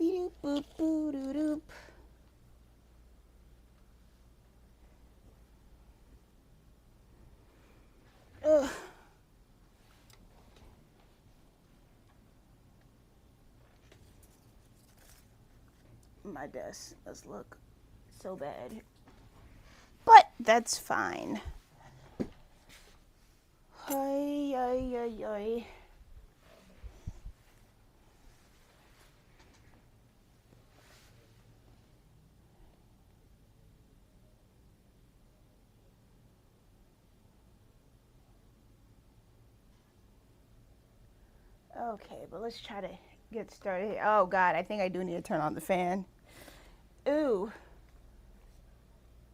Boop boop boop doop doop. Ugh. My desk does look so bad, but that's fine. Ay, ay, ay, ay. Okay, but let's try to get started here. Oh God, I think I do need to turn on the fan. Ooh.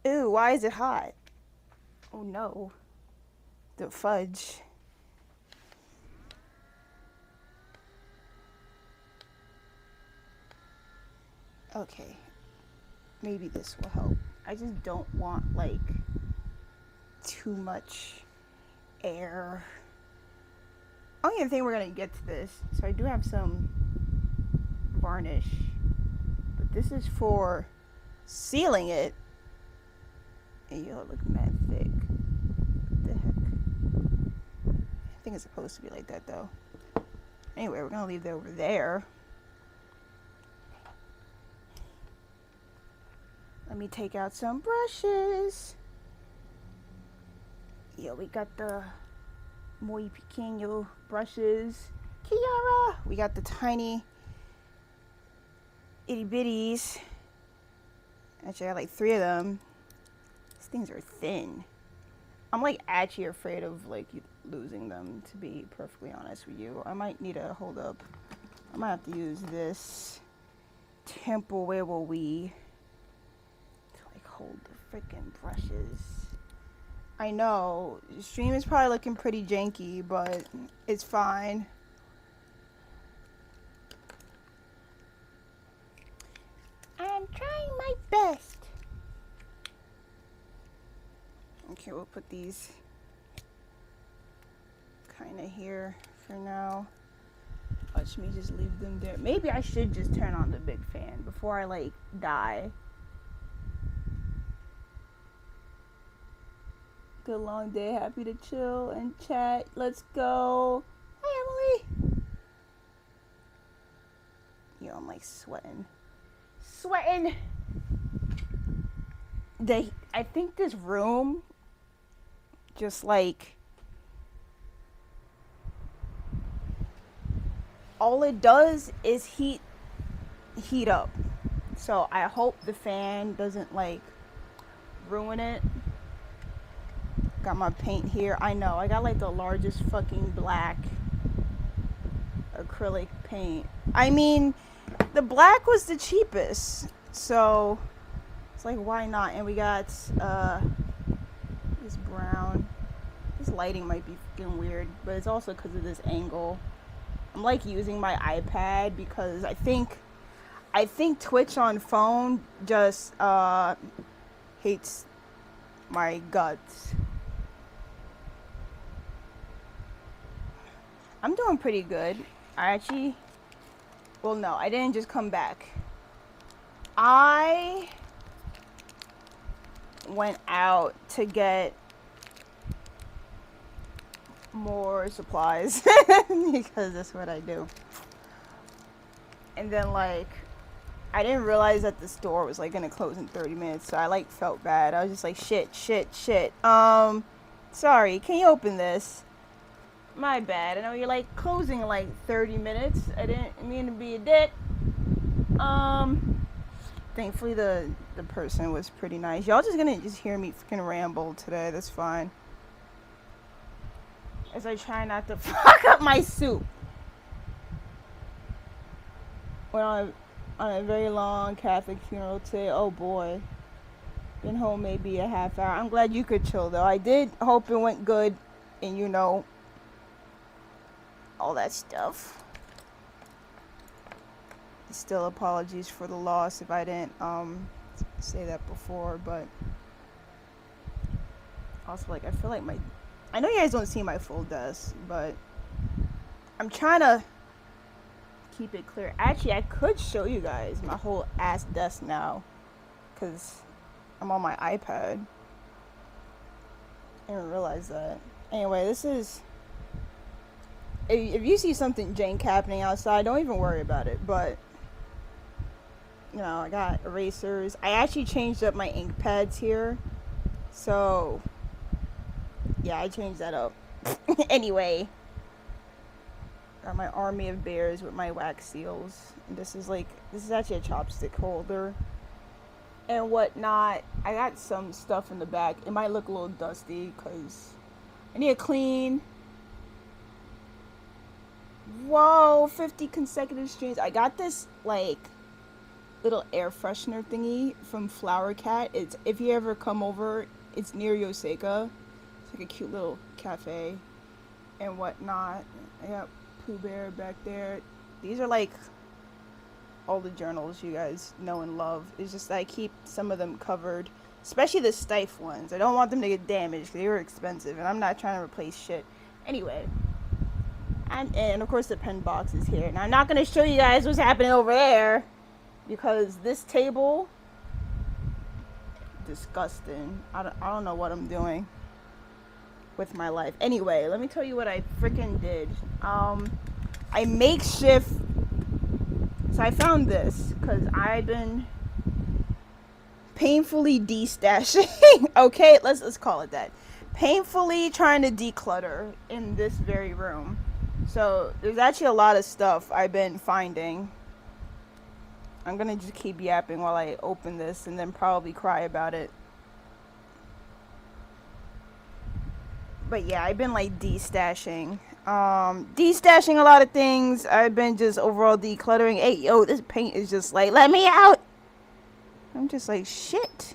Ooh, why is it hot? Oh no. The fudge. Okay. Maybe this will help. I just don't want like too much air. I don't even think we're gonna get to this. So I do have some varnish. But this is for sealing it. And you'll look mad thick. What the heck? I think it's supposed to be like that though. Anyway, we're gonna leave that over there. Let me take out some brushes. Yeah, we got the muy pequeño brushes. Kiara! We got the tiny itty bitties. Actually, I got like 3 of them. These things are thin. I'm like actually afraid of like losing them, to be perfectly honest with you. I might need to hold up. I might have to use this temple where will we to like hold the freaking brushes. I know, the stream is probably looking pretty janky, but it's fine. I'm trying my best. Okay, we'll put these kind of here for now. Watch me just leave them there. Maybe I should just turn on the big fan before I like die. Good long day, happy to chill and chat. Let's go. Hi, Emily. Yo, I'm like sweating. I think this room just like all it does is heat up. So I hope the fan doesn't like ruin it. Got my paint here. I know, I got like the largest fucking black acrylic paint. I mean, the black was the cheapest, so it's like, why not? And we got this brown. This lighting might be fucking weird, but it's also because of this angle. I'm like using my iPad because I think Twitch on phone just hates my guts. I'm doing pretty good. Well, no, I didn't just come back. I went out to get more supplies because that's what I do. And then like I didn't realize that the store was like gonna close in 30 minutes, so I like felt bad. I was just like shit. Sorry, can you open this? My bad. I know you're like closing in like 30 minutes. I didn't mean to be a dick. Thankfully the person was pretty nice. Y'all just gonna hear me fucking ramble today. That's fine. As I try not to fuck up my soup. Went on a very long Catholic funeral today. Oh boy. Been home maybe a half hour. I'm glad you could chill though. I did hope it went good and you know all that stuff. Still apologies for the loss if I didn't say that before, but also like I feel like I know you guys don't see my full desk, but I'm trying to keep it clear. Actually, I could show you guys my whole ass desk now, because I'm on my iPad. I didn't realize that. Anyway, this is... If you see something jank happening outside, don't even worry about it. But, you know, I got erasers. I actually changed up my ink pads here. So, yeah, I changed that up. Anyway. Got my army of bears with my wax seals. This is actually a chopstick holder and whatnot. I got some stuff in the back. It might look a little dusty because I need to clean. Whoa, 50 consecutive streams. I got this like little air freshener thingy from Flower Cat. It's, if you ever come over, it's near Yoseka. It's like a cute little cafe and whatnot. I got Pooh Bear back there. These are like all the journals you guys know and love. It's just that I keep some of them covered, especially the Stife ones. I don't want them to get damaged. They were expensive and I'm not trying to replace shit. Anyway, and of course the pen box is here. Now I'm not going to show you guys what's happening over there because this table, disgusting. I don't know what I'm doing with my life. Anyway, let me tell you what I freaking did. I makeshift. So I found this because I've been painfully de-stashing. Okay, let's call it that. Painfully trying to declutter in this very room. So there's actually a lot of stuff I've been finding. I'm gonna just keep yapping while I open this and then probably cry about it. But yeah, I've been like de-stashing. De-stashing a lot of things. I've been just overall decluttering. Hey, yo, this paint is just like, let me out. I'm just like, shit.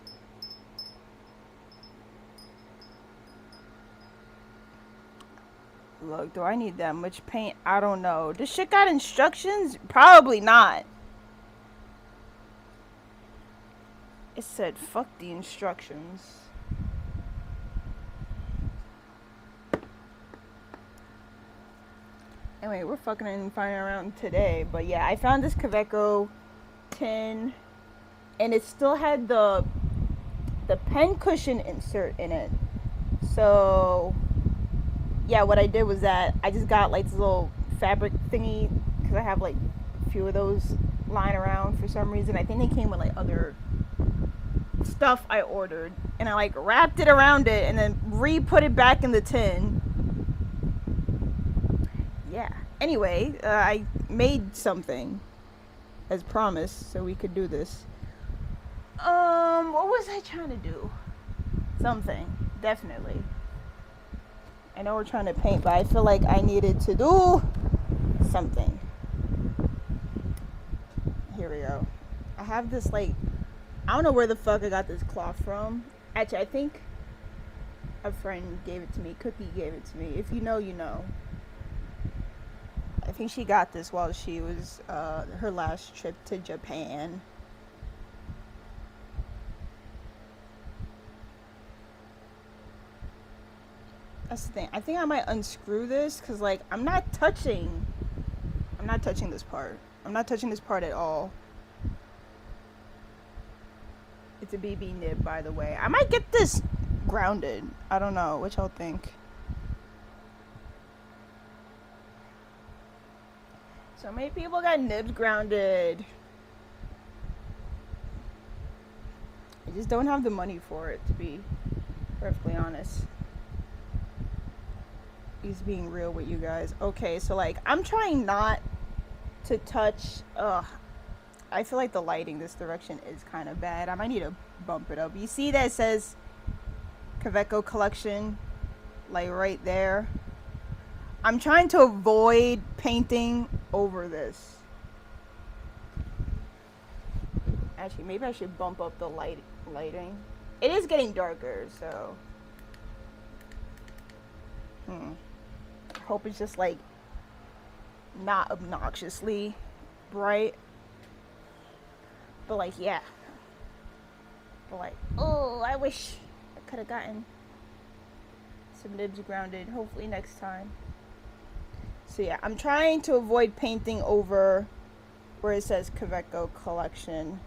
Look, do I need that much paint? I don't know. This shit got instructions? Probably not. It said, fuck the instructions. Anyway, we're fucking and finding around today. But yeah, I found this Kaweco tin. And it still had the pen cushion insert in it. So, yeah, what I did was that I just got like this little fabric thingy. Because I have like a few of those lying around for some reason. I think they came with like other stuff I ordered. And I like wrapped it around it and then re-put it back in the tin. Yeah. Anyway, I made something as promised, so we could do this. What was I trying to do? Something, definitely. I know we're trying to paint, but I feel like I needed to do something. Here we go. I have this like, I don't know where the fuck I got this cloth from. Actually, I think a friend gave it to me. Cookie gave it to me. If you know, you know. I think she got this while she was her last trip to Japan. That's the thing. I think I might unscrew this because like I'm not touching this part. I'm not touching this part at all. It's a BB nib, by the way. I might get this grounded. I don't know. What y'all think? So many people got nibs grounded. I just don't have the money for it, to be perfectly honest. He's being real with you guys. Okay, so like I'm trying not to touch. I feel like the lighting this direction is kind of bad. I might need to bump it up. You see that it says Kaweco collection, like right there. I'm trying to avoid painting over this. Actually, maybe I should bump up the lighting. It is getting darker, so. I hope it's just like not obnoxiously bright. But like, yeah. But like, oh, I wish I could have gotten some nibs grounded. Hopefully next time. So yeah, I'm trying to avoid painting over where it says Kaweco collection.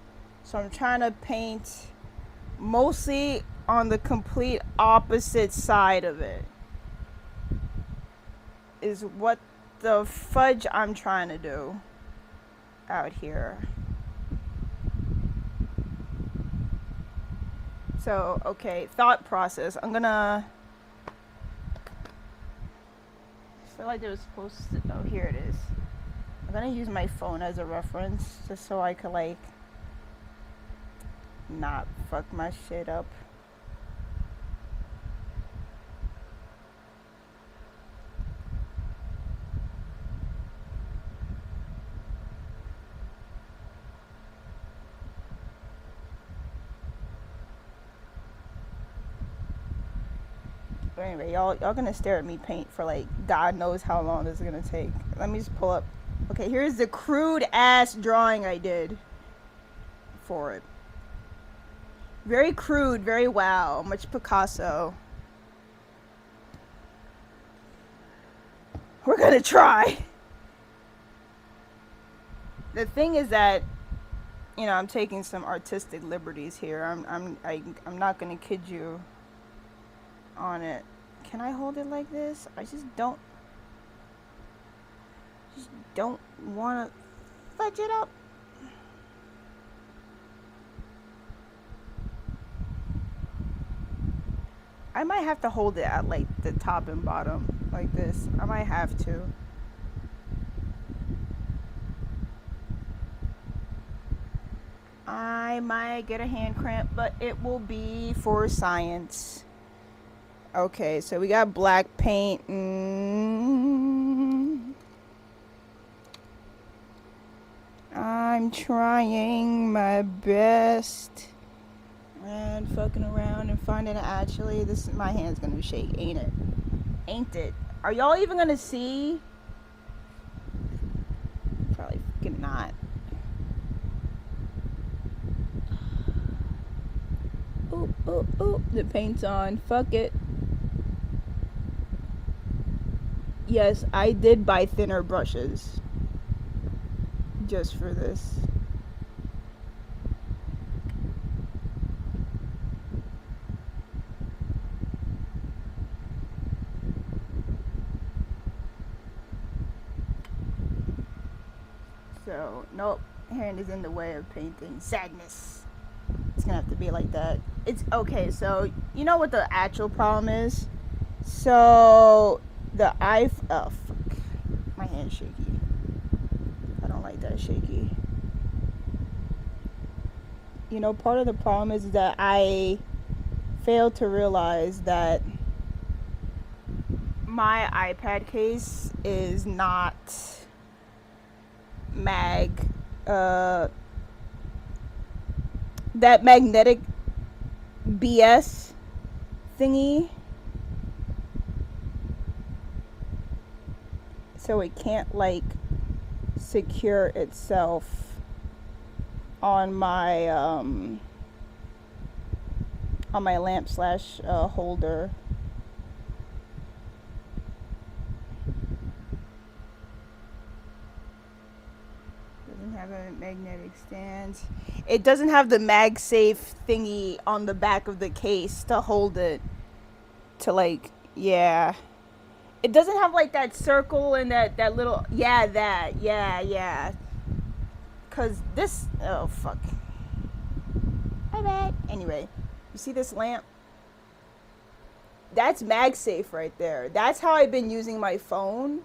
So I'm trying to paint mostly on the complete opposite side of it. Is what the fudge I'm trying to do out here. So, okay, thought process. I feel like it was supposed to, oh, here it is. I'm gonna use my phone as a reference just so I could, like, not fuck my shit up. But anyway, y'all gonna stare at me paint for like God knows how long this is gonna take. Let me just pull up. Okay, here's the crude ass drawing I did for it. Very crude, very wow, much Picasso. We're gonna try. The thing is that, you know, I'm taking some artistic liberties here. I'm not gonna kid you on it. Can I hold it like this? I just don't want to fudge it up. I might have to hold it at like the top and bottom like this. I might have to. I might get a hand cramp, but it will be for science. Okay, so we got black paint. I'm trying my best and fucking around and finding it. Actually, my hand's gonna shake, ain't it? Ain't it? Are y'all even gonna see? Probably fucking not. Oop, oop, oop. The paint's on. Fuck it. Yes, I did buy thinner brushes. Just for this. So, nope. Hand is in the way of painting. Sadness. It's gonna have to be like that. It's okay, so you know what the actual problem is? So the oh fuck. My hand's shaky. I don't like that shaky. You know, part of the problem is that I failed to realize that my iPad case is not that magnetic BS thingy. So it can't like secure itself on my lamp slash holder. Doesn't have a magnetic stand. It doesn't have the MagSafe thingy on the back of the case to hold it. To like, yeah. It doesn't have like that circle and that little, yeah. Cause this, oh fuck. My bad. Anyway, you see this lamp? That's MagSafe right there. That's how I've been using my phone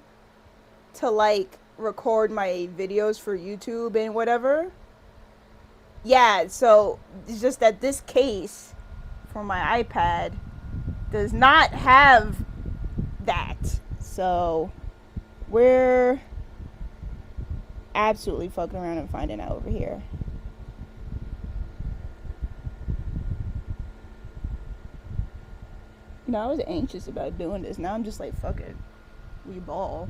to like record my videos for YouTube and whatever. Yeah, so it's just that this case for my iPad does not have that. So we're absolutely fucking around and finding out over here. You know, I was anxious about doing this. Now I'm just like, fuck it. We ball.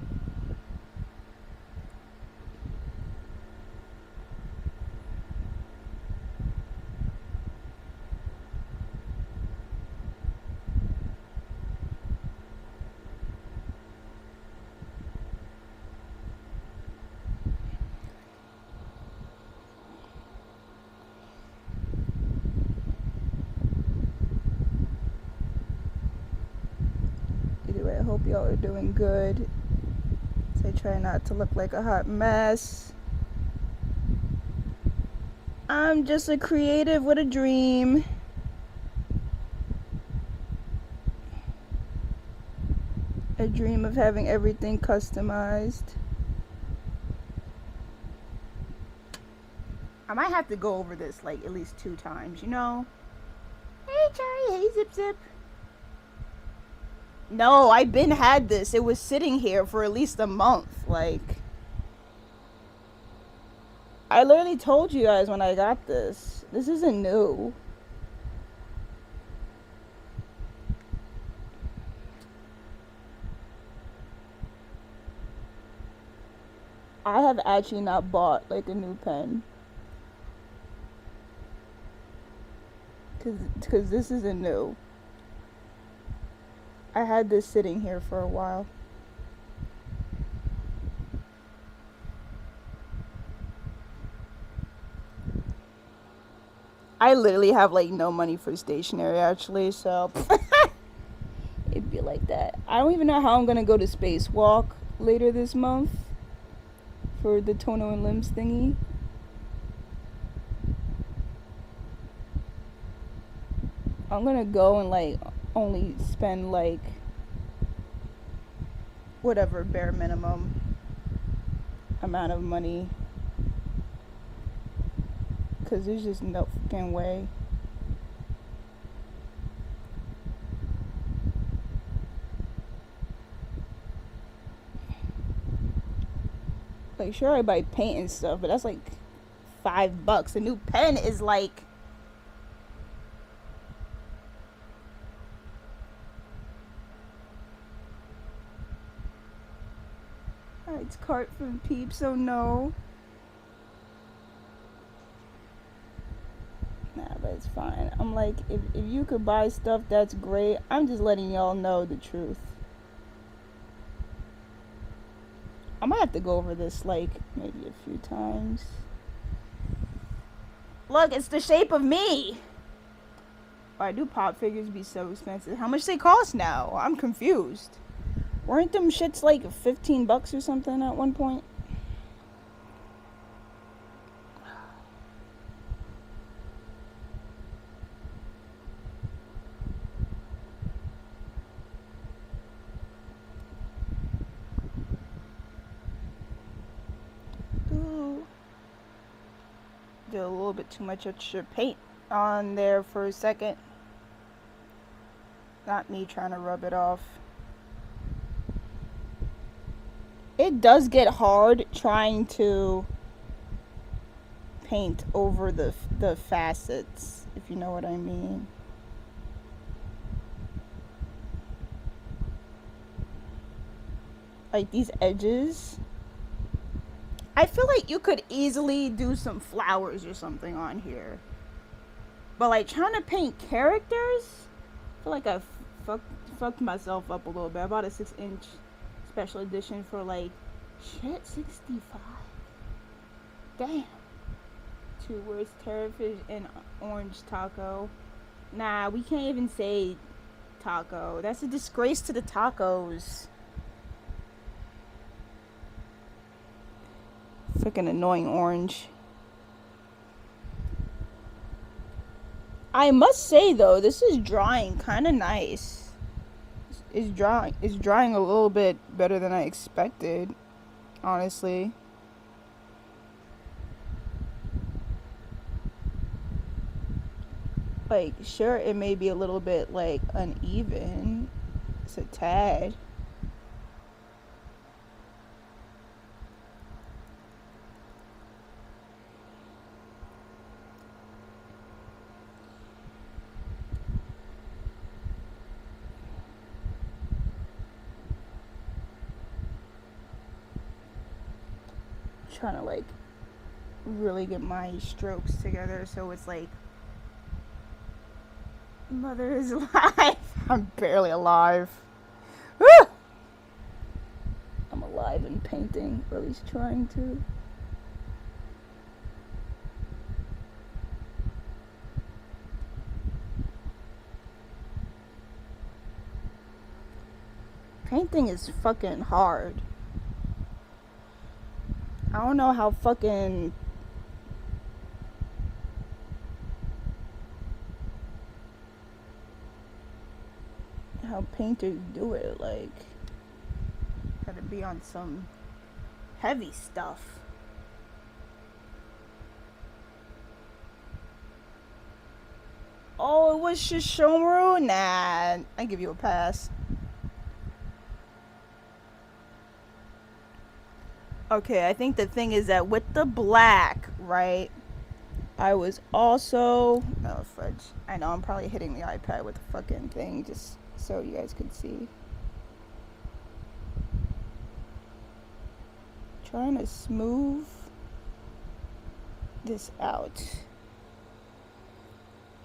y'all are doing good. So I try not to look like a hot mess. I'm just a creative with a dream. A dream of having everything customized. I might have to go over this like at least 2 times, you know? Hey Cherry, hey Zip Zip. No, I been had this. It was sitting here for at least a month. Like, I literally told you guys when I got this. This isn't new. I have actually not bought like a new pen. Cause this isn't new. I had this sitting here for a while. I literally have like no money for stationery actually, so it'd be like that. I don't even know how I'm gonna go to Spacewalk later this month for the Tono and Limbs thingy. I'm gonna go and like only spend like whatever bare minimum amount of money, cause there's just no fucking way. Like sure I buy paint and stuff, but that's like $5. A new pen is like it's cart from Peeps, so no. Nah, but it's fine. I'm like, if you could buy stuff, that's great. I'm just letting y'all know the truth. I might have to go over this like maybe a few times. Look, it's the shape of me. Why do pop figures be so expensive? How much they cost now? I'm confused. Weren't them shits like $15 or something at one point? Ooh. Did a little bit too much extra paint on there for a second. Not me trying to rub it off. It does get hard trying to paint over the facets, if you know what I mean. Like these edges. I feel like you could easily do some flowers or something on here. But like trying to paint characters, I feel like I fucked myself up a little bit. I bought a 6-inch special edition for like shit 65. Damn. 2 words, terrafish and orange taco. Nah, we can't even say taco. That's a disgrace to the tacos. Freaking annoying orange. I must say though, this is drying kind of nice. It's drying a little bit better than I expected, honestly. Like, sure, it may be a little bit like uneven. It's a tad. Trying to like really get my strokes together so it's like mother is alive. I'm barely alive. Woo! I'm alive and painting, or at least trying to. thing is fucking hard. I don't know how fucking... how painters do it. Like, gotta be on some heavy stuff. Oh, it was Shishomaru? Nah, I give you a pass. Okay, I think the thing is that with the black, right, I was also... oh, fudge. I know, I'm probably hitting the iPad with the fucking thing just so you guys could see. Trying to smooth this out,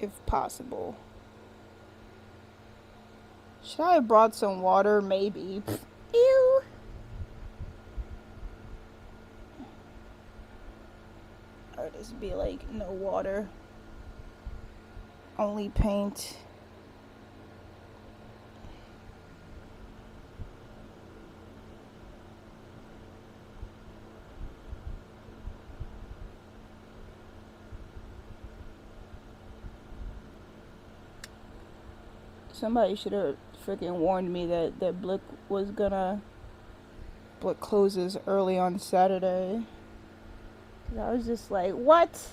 if possible. Should I have brought some water? Maybe. Ew. Or just be like, no water. Only paint. Somebody should have freaking warned me that Blick was gonna... Blick closes early on Saturday. I was just like, what?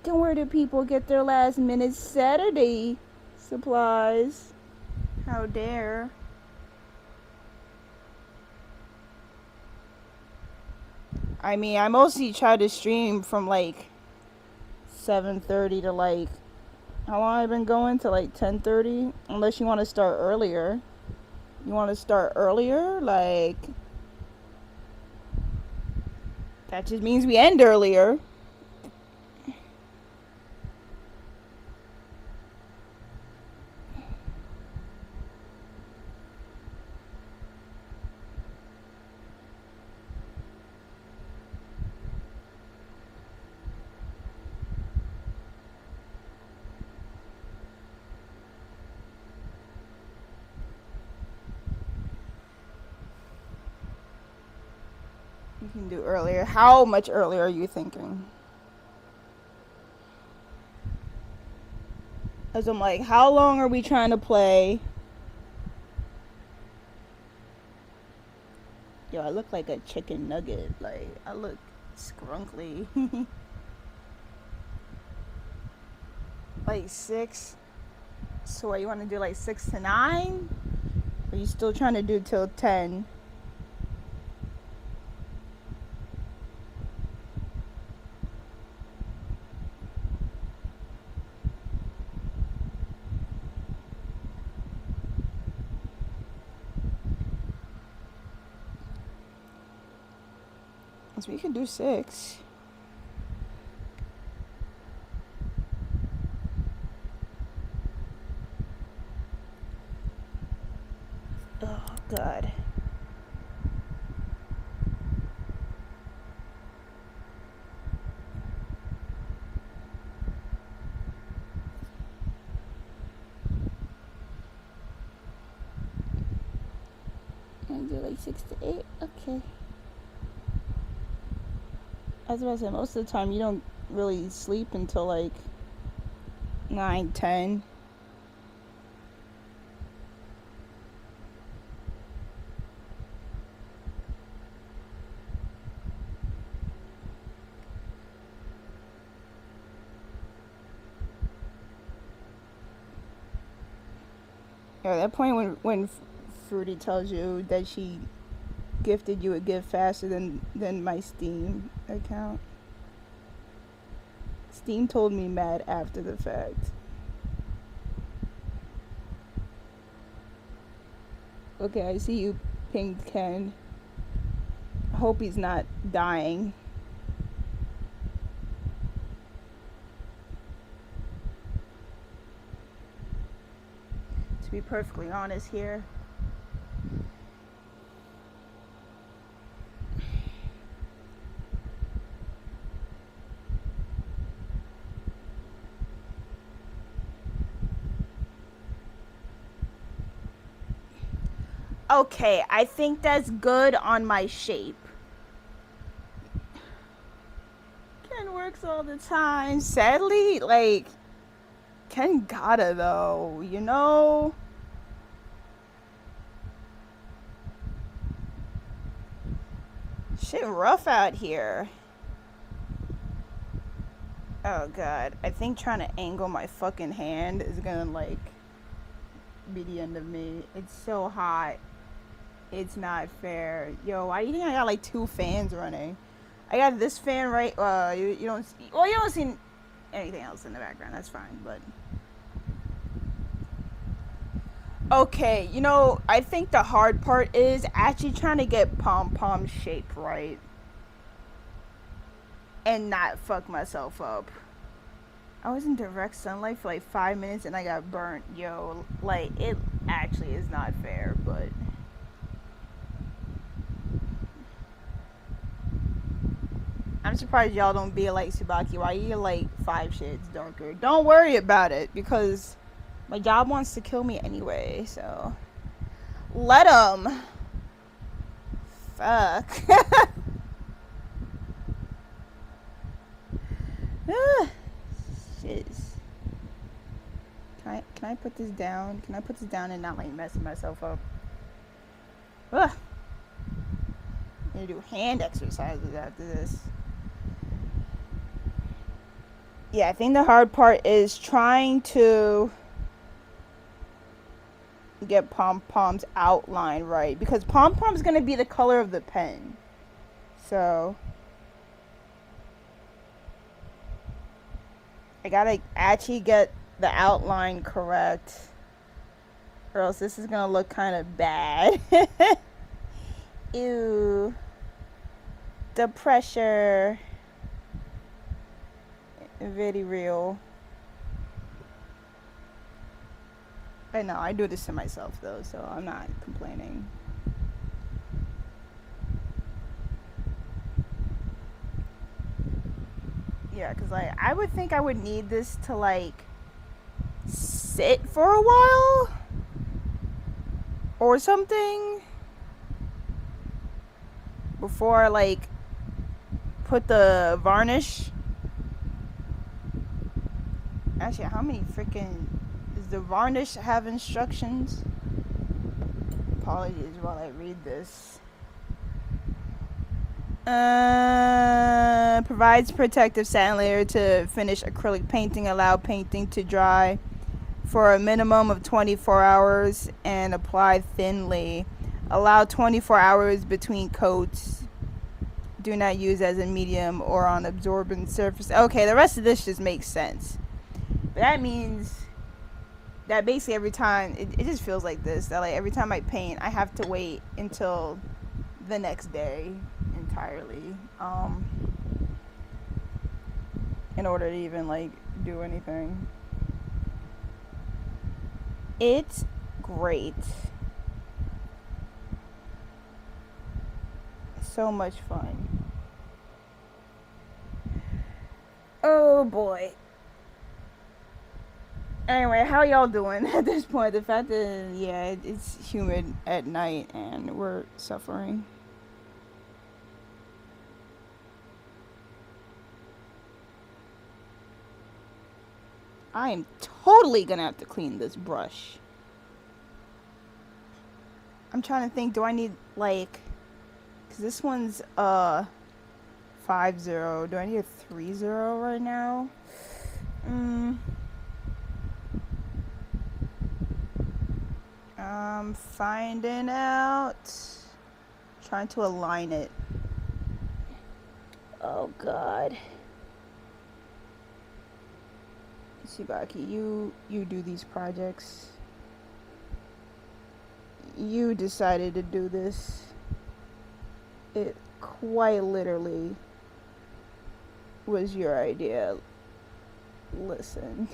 Then where do people get their last minute Saturday supplies? How dare. I mean, I mostly try to stream from like 7:30 to like... how long have I been going? To like 10:30? Unless you want to start earlier. You want to start earlier? Like... that just means we end earlier. You can do earlier. How much earlier are you thinking? As I'm like, how long are we trying to play? Yo, I look like a chicken nugget. Like, I look scrunkly. Like 6. So what, you want to do like 6 to 9? Or are you still trying to do till 10? So we can do 6. Oh, God. And do like 6 to 8. Okay. I was about to say, most of the time you don't really sleep until like 9, 10. At that point when Fruity tells you that she gifted you a gift faster than my Steam account. Steam told me mad after the fact. Okay, I see you pinged Ken. I hope he's not dying. To be perfectly honest here, Okay, I think that's good on my shape. Ken works all the time. Sadly, like, Ken gotta though, you know? Shit rough out here. Oh god, I think trying to angle my fucking hand is gonna like be the end of me. It's so hot. It's not fair. Yo, why do you think I got like 2 fans running? I got this fan right. You don't see. Well, you don't see anything else in the background. That's fine. But okay, you know, I think the hard part is actually trying to get pom pom shape right and not fuck myself up. I was in direct sunlight for like 5 minutes and I got burnt. Yo, like it actually is not fair, but. I'm surprised y'all don't be like Tsubaki. Why you like 5 shades darker? Don't worry about it because my job wants to kill me anyway. So let him. Fuck. Shiz. Can I put this down? Can I put this down and not like mess myself up? Ugh. I'm gonna do hand exercises after this. Yeah, I think the hard part is trying to get Pom Pom's outline right because Pom Pom's gonna be the color of the pen. So I gotta actually get the outline correct, or else this is gonna look kind of bad. Ew. The pressure. Very real. I know, I do this to myself though, so I'm not complaining. Yeah, because like I would think I would need this to like sit for a while or something before I like put the varnish. Actually, how many freaking does the varnish have instructions? Apologies while I read this. Provides protective satin layer to finish acrylic painting. Allow painting to dry for a minimum of 24 hours and apply thinly. Allow 24 hours between coats. Do not use as a medium or on absorbent surface. Okay, the rest of this just makes sense. But that means that basically every time, it just feels like this. That like every time I paint, I have to wait until the next day entirely. In order to even like do anything. It's great. So much fun. Oh boy. Anyway, how y'all doing at this point? The fact that, yeah, it's humid at night and we're suffering. I am totally gonna have to clean this brush. I'm trying to think, do I need like, because this one's 5-0. Do I need a 3-0 right now? I'm finding out. Trying to align it. Oh god. Tsubaki, you do these projects. You decided to do this. It quite literally was your idea. Listen.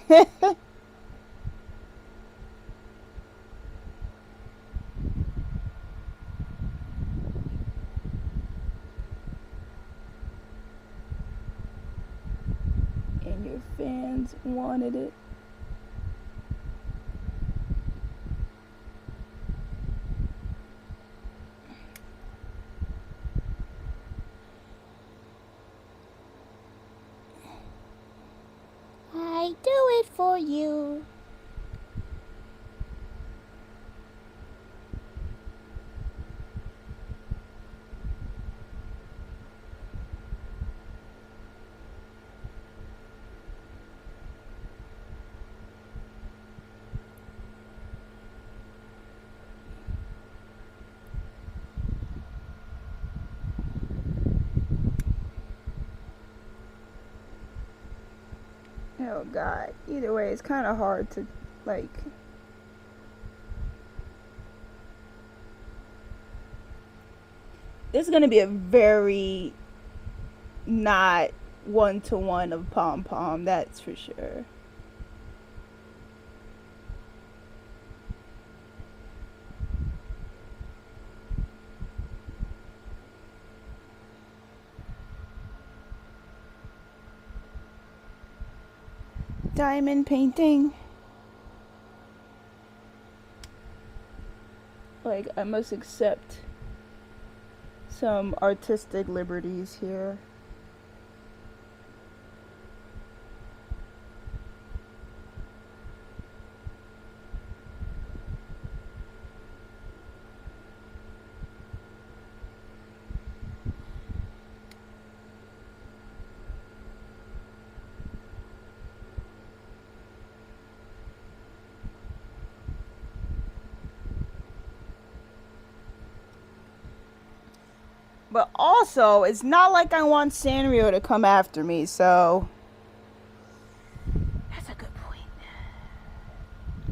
And your fans wanted it. for you. Oh god. Either way, it's kind of hard to, like... This is going to be a very not one-to-one of Pom Pom, that's for sure. Diamond painting. Like, I must accept some artistic liberties here. But also, it's not like I want Sanrio to come after me, so... That's a good point.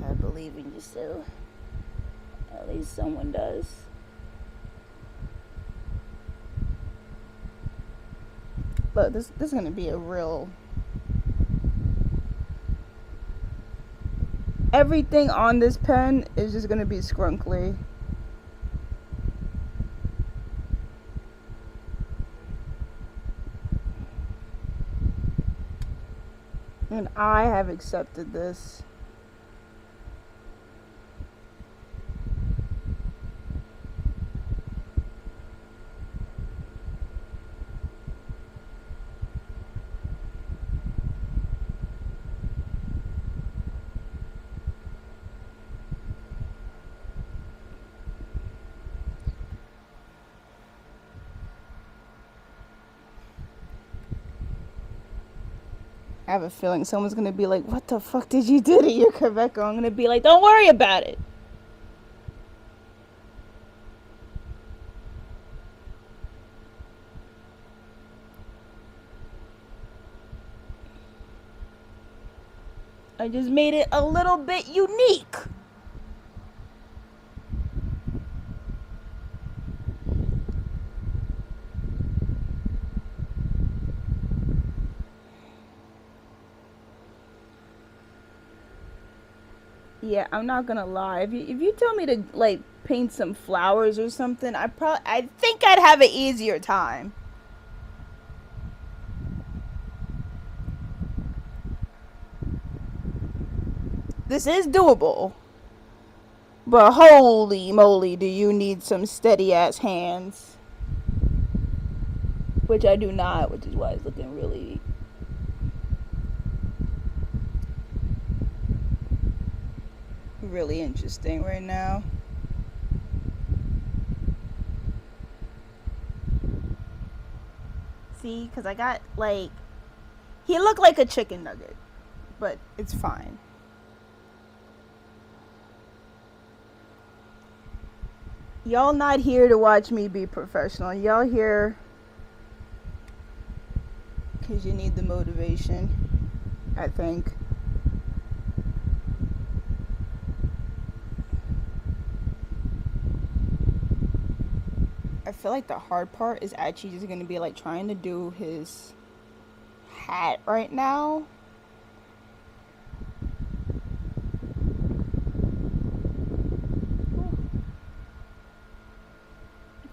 I believe in you, Sue. At least someone does. Look, this is gonna be a real... Everything on this pen is just gonna be scrunkly. And I have accepted this. I have a feeling someone's gonna be like, what the fuck did you do to your Kaweco? I'm gonna be like, don't worry about it. I just made it a little bit unique. Yeah, I'm not gonna lie. If you tell me to like paint some flowers or something, I think I'd have an easier time. This is doable. But holy moly, do you need some steady ass hands? Which I do not, which is why it's looking really interesting right now. See, because I got like, he looked like a chicken nugget, but it's fine. Y'all not here to watch me be professional. Y'all here because you need the motivation, I think. I feel like the hard part is actually just going to be like trying to do his hat right now.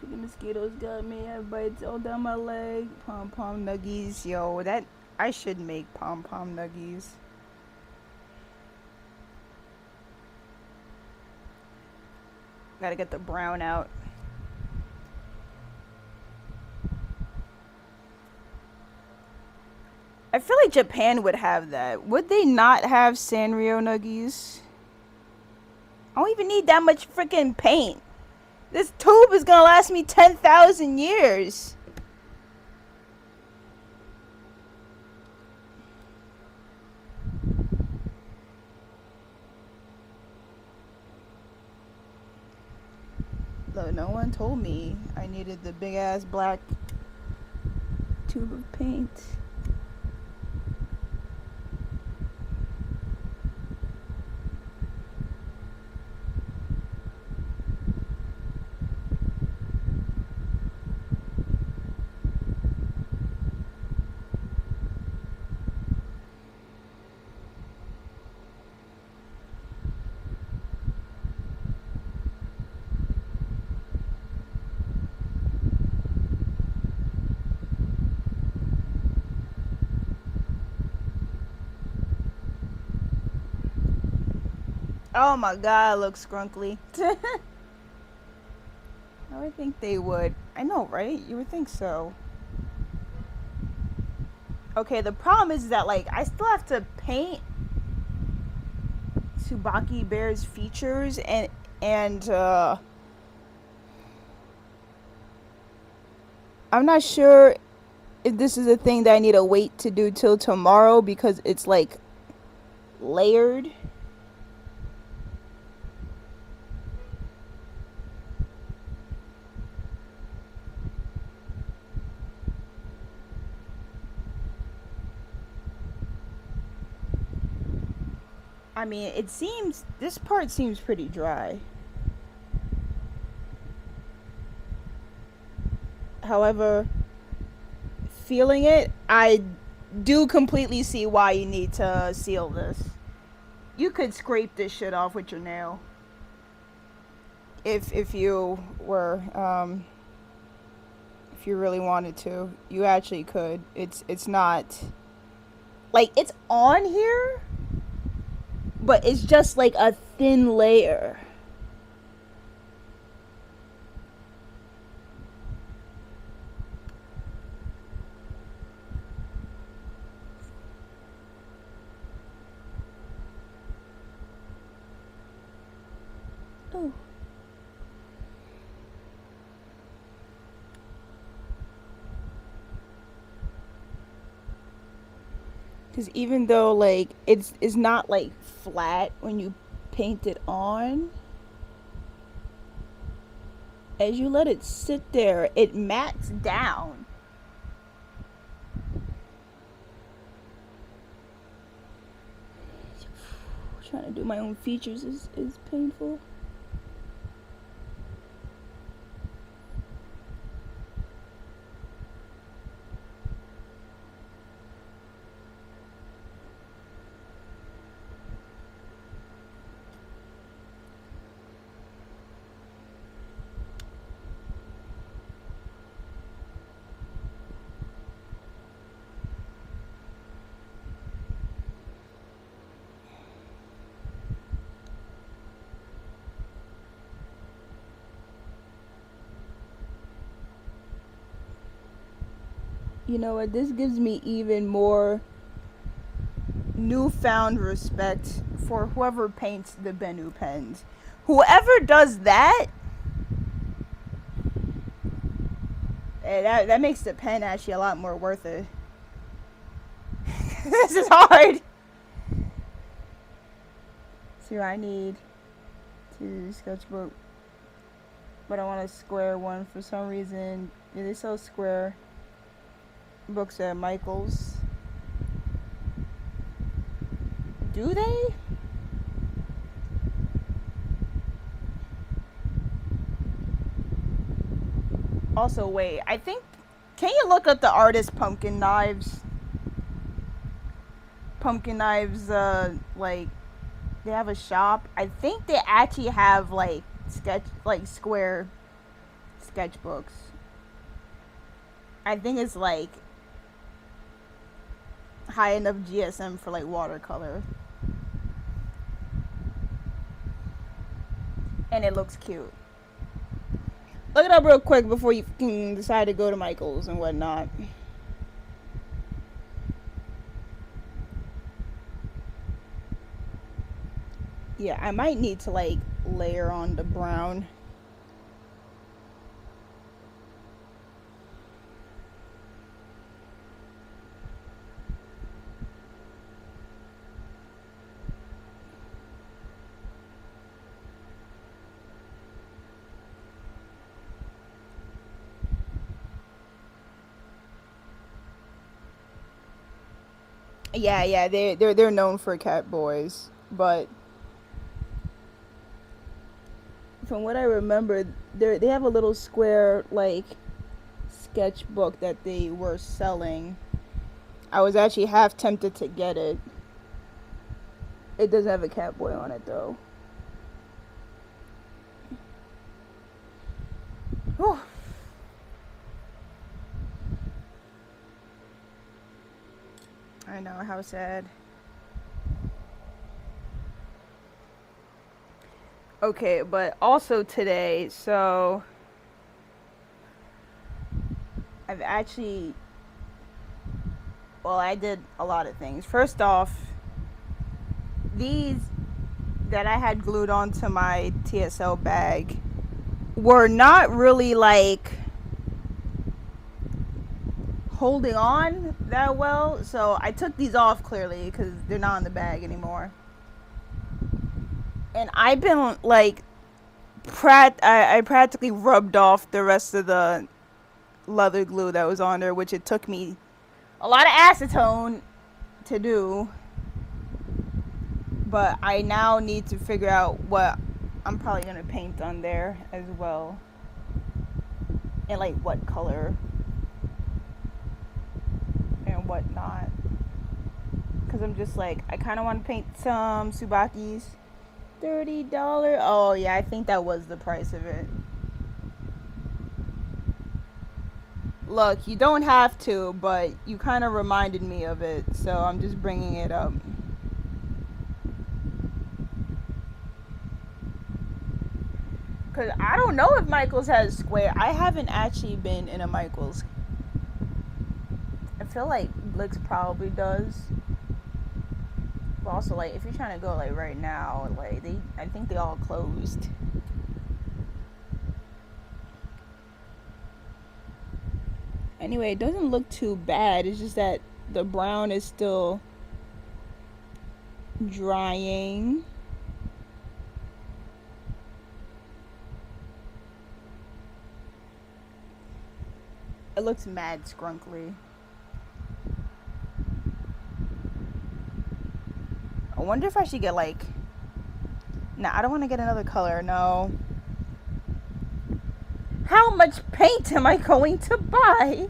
The mosquitoes got me. I bites all down my leg. Pom pom nuggies. Yo, that I should make pom pom nuggies. Gotta get the brown out. I feel like Japan would have that. Would they not have Sanrio nuggies? I don't even need that much freaking paint. This tube is gonna last me 10,000 years. Though no one told me I needed the big ass black tube of paint. Oh my god, it looks scrunkly. I would think they would. I know, right? You would think so. Okay, the problem is that, like, I still have to paint Tsubaki Bear's features and I'm not sure if this is a thing that I need to wait to do till tomorrow because it's like layered. I mean, it seems, this part seems pretty dry. However, feeling it, I do completely see why you need to seal this. You could scrape this shit off with your nail. If you were, if you really wanted to. You actually could. It's not, like, it's on here, but it's just like a thin layer. Oh. Because even though, like, it's not like flat when you paint it on, as you let it sit there, it mats down. Trying to do my own features is painful. You know what? This gives me even more newfound respect for whoever paints the Bennu pens. Whoever does that, that makes the pen actually a lot more worth it. This is hard. So I need to sketchbook, but I want a square one for some reason. Yeah, they sell square books at Michael's. Do they? Also, wait, I think, can you look up the artist Pumpkin Knives? Pumpkin Knives, like, they have a shop. I think they actually have, like, square sketchbooks. I think it's, like, high enough GSM for, like, watercolor. And it looks cute. Look it up real quick before you can decide to go to Michael's and whatnot. Yeah, I might need to like layer on the brown. Yeah, yeah, they're known for cat boys, but from what I remember, they have a little square like sketchbook that they were selling. I was actually half tempted to get it. It does have a cat boy on it though. Whew. I know, how sad. Okay, but also today, so I've actually, well, I did a lot of things. First off, these that I had glued onto my TSL bag were not really like holding on that well, so I took these off clearly because they're not in the bag anymore. And I've been like, I practically rubbed off the rest of the leather glue that was on there, which it took me a lot of acetone to do. But I now need to figure out what I'm probably gonna paint on there as well, and like what color and what not. Cause I'm just like, I kind of want to paint some Tsubakis. $30. Oh yeah, I think that was the price of it. Look, you don't have to, but you kind of reminded me of it, so I'm just bringing it up. Cause I don't know if Michael's has square. I haven't actually been in a Michael's. I feel like Blick's probably does. But also, like, if you're trying to go like right now, like I think they all closed. Anyway, it doesn't look too bad. It's just that the brown is still drying. It looks mad scrunkly. I wonder if I should get like... Nah, I don't want to get another color, no. How much paint am I going to buy?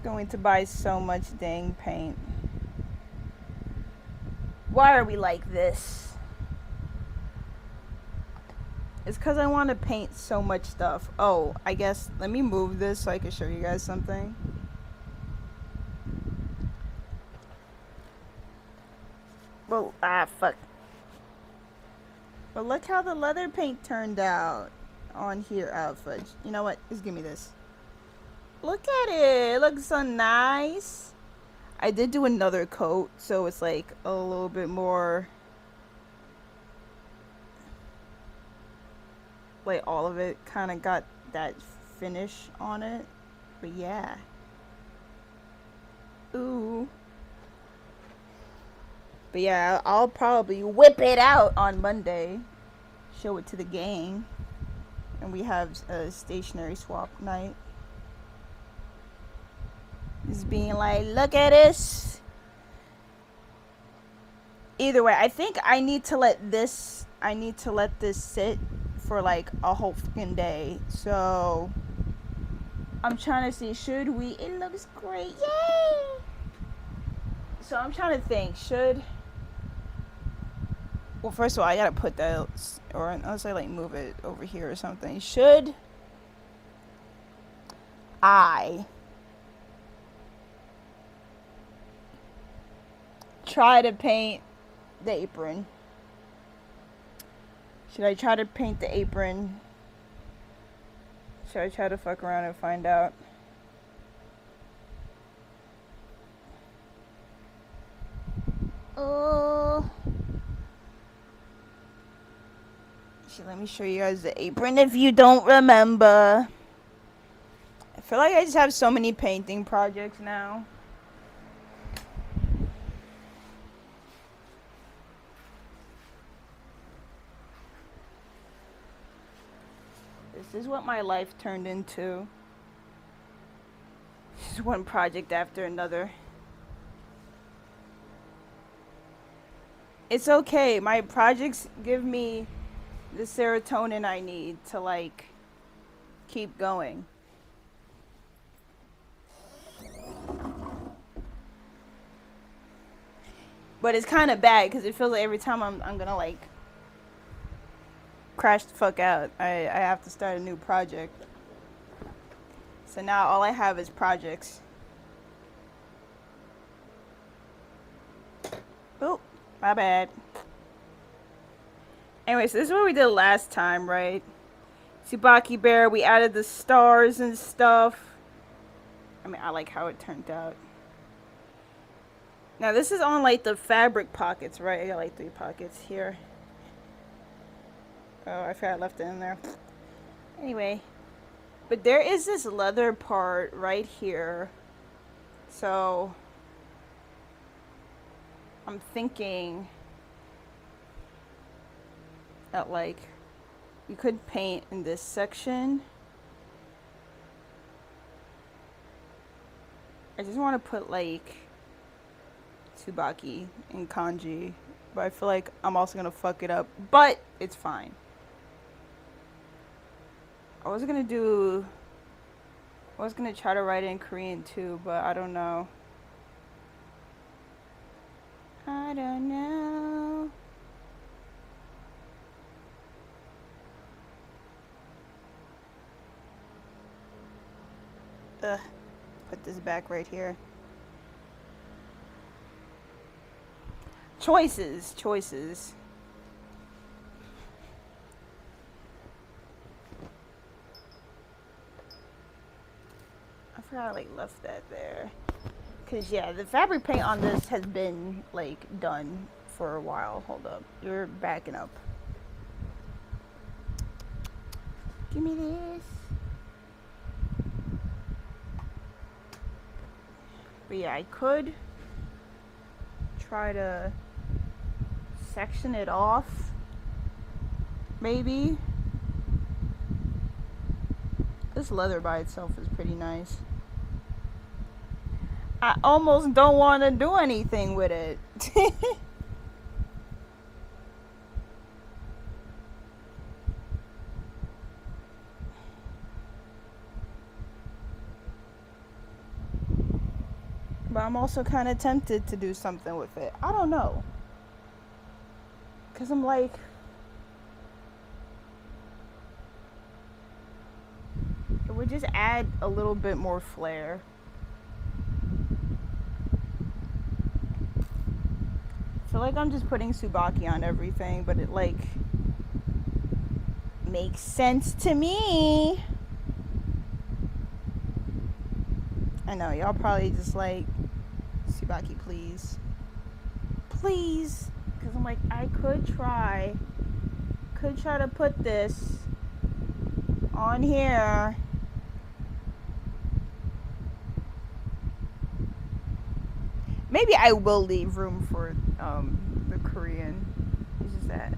Going to buy so much dang paint. Why are we like this? It's because I want to paint so much stuff. Oh, I guess let me move this so I can show you guys something. Well, fuck. But look how the leather paint turned out on here. Oh, fudge. You know what? Just give me this. Look at it. It looks so nice. I did do another coat, so it's like a little bit more... Like all of it kind of got that finish on it. But yeah. Ooh. But yeah, I'll probably whip it out on Monday. Show it to the gang. And we have a stationery swap night. Just being like, look at this. Either way, I think I need to let this sit for like a whole fucking day. So I'm trying to see, should we? It looks great. Yay! So I'm trying to think, should... Well, first of all, I gotta put that, or unless I like move it over here or something. Should I try to paint the apron? Should I try to paint the apron? Should I try to fuck around and find out? Actually, let me show you guys the apron if you don't remember. I feel like I just have so many painting projects now. This is what my life turned into. Just one project after another. It's okay. My projects give me the serotonin I need to like keep going. But it's kind of bad because it feels like every time I'm gonna like crash the fuck out. I have to start a new project. So now all I have is projects. Oh, my bad. Anyway, so this is what we did last time, right? Tsubaki Bear, we added the stars and stuff. I mean, I like how it turned out. Now this is on like the fabric pockets, right? I got like 3 pockets here. Oh, I forgot I left it in there. Anyway, but there is this leather part right here. So I'm thinking that like you could paint in this section. I just want to put like Tsubaki and kanji, but I feel like I'm also gonna fuck it up, but it's fine. I was gonna try to write it in Korean too, but I don't know. I don't know. Ugh. Put this back right here. Choices. I forgot I like left that there. Cause yeah, the fabric paint on this has been like done for a while. Hold up. You're backing up. Give me this. But yeah, I could try to section it off. Maybe. This leather by itself is pretty nice. I almost don't want to do anything with it. But I'm also kind of tempted to do something with it. I don't know. Because I'm like, it would just add a little bit more flair. I feel like I'm just putting Tsubaki on everything, but it like makes sense to me. I know, y'all probably just like, Tsubaki, please. Please. Because I'm like, I could try to put this on here. Maybe I will leave room for the Korean. It's just that.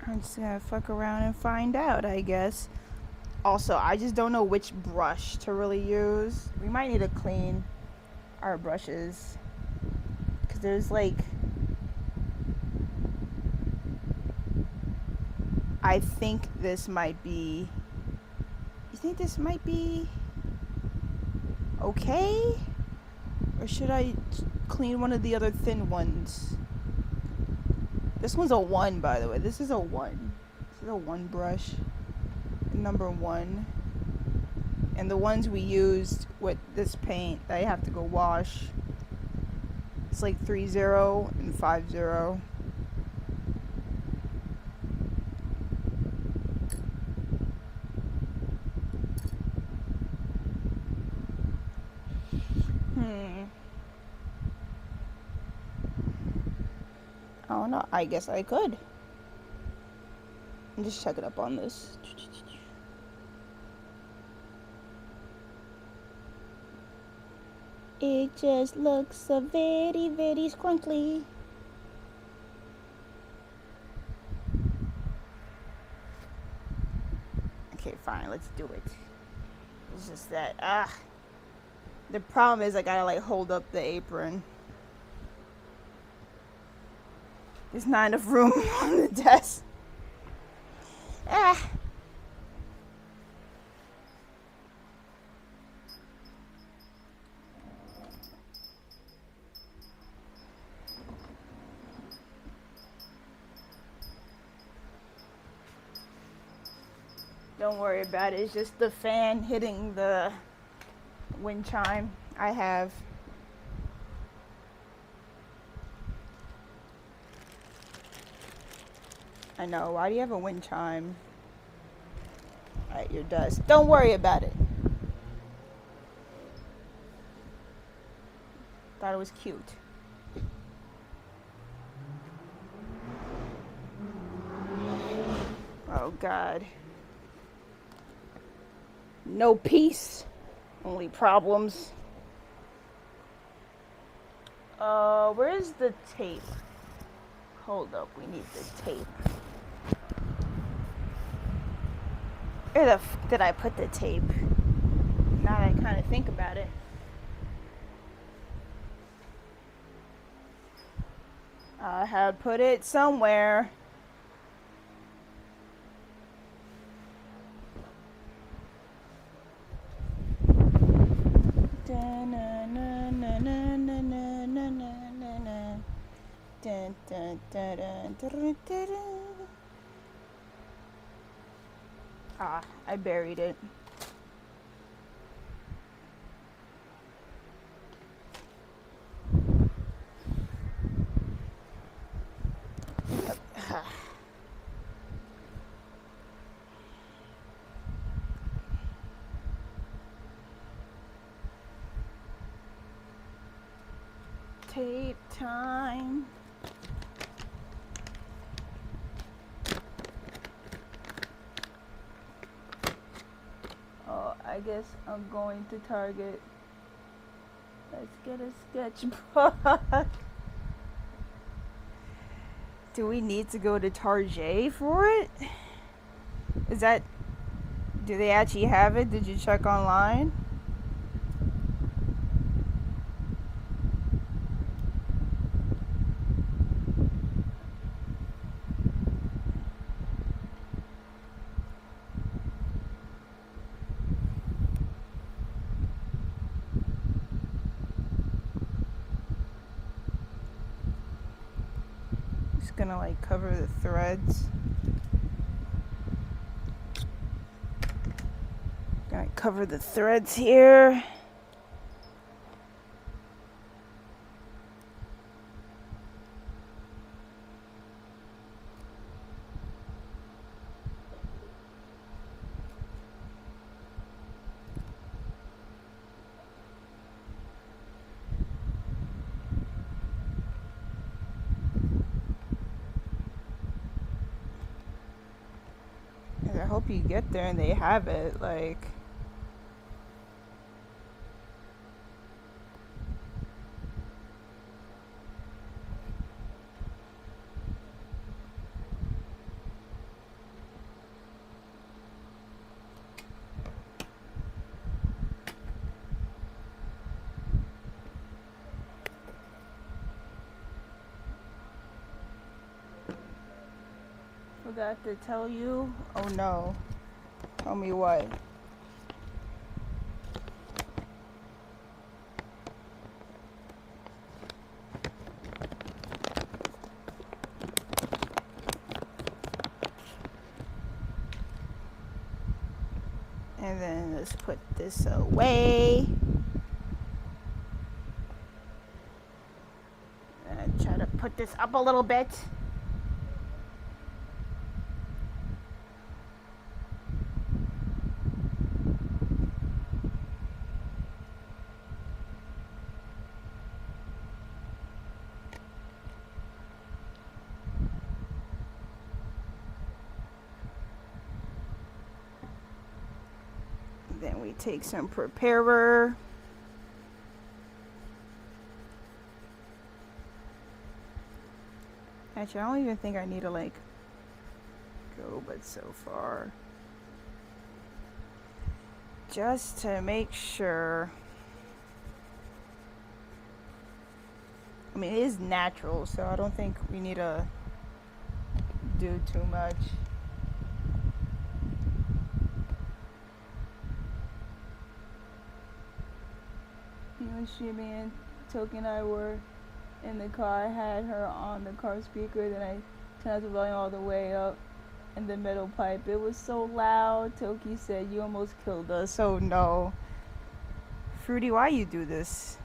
I'm just gonna fuck around and find out, I guess. Also, I just don't know which brush to really use. We might need to clean our brushes. Because there's like... I think this might be... You think this might be... okay? Or should I clean one of the other thin ones? This one's a 1, by the way. This is a 1. This is a 1 brush. Number 1. And the ones we used with this paint, I have to go wash. It's like 3-0 and 5-0. I don't know. I guess I could. I'm just checking up on this. It just looks so very, very scrunkly. Okay, fine. Let's do it. It's just that, the problem is I gotta like hold up the apron. There's not enough room on the desk. Don't worry about it. It's just the fan hitting the wind chime I have. I know. Why do you have a wind chime? Alright, your dust. Don't worry about it. Thought it was cute. Oh God. No peace. Only problems. Where's the tape? Hold up, we need the tape. Where the f did I put the tape? Now that I kind of think about it. I had put it somewhere. I buried it. Tape time. Oh, I guess I'm going to Target. Let's get a sketchbook. Do we need to go to Target for it? Is that... Do they actually have it? Did you check online? Gonna like cover the threads. Gonna cover the threads here. I hope you get there and they have it, like... Forgot to tell you? Oh no. Tell me what? And then let's put this away. Try to put this up a little bit. Then we take some preparer. Actually, I don't even think I need to like go but so far. Just to make sure. I mean, it is natural, so I don't think we need to do too much. You know, Shimmy and Toki and I were in the car. I had her on the car speaker, then I turned the volume all the way up in the middle pipe. It was so loud. Toki said, "You almost killed us." Oh no. Fruity, why you do this?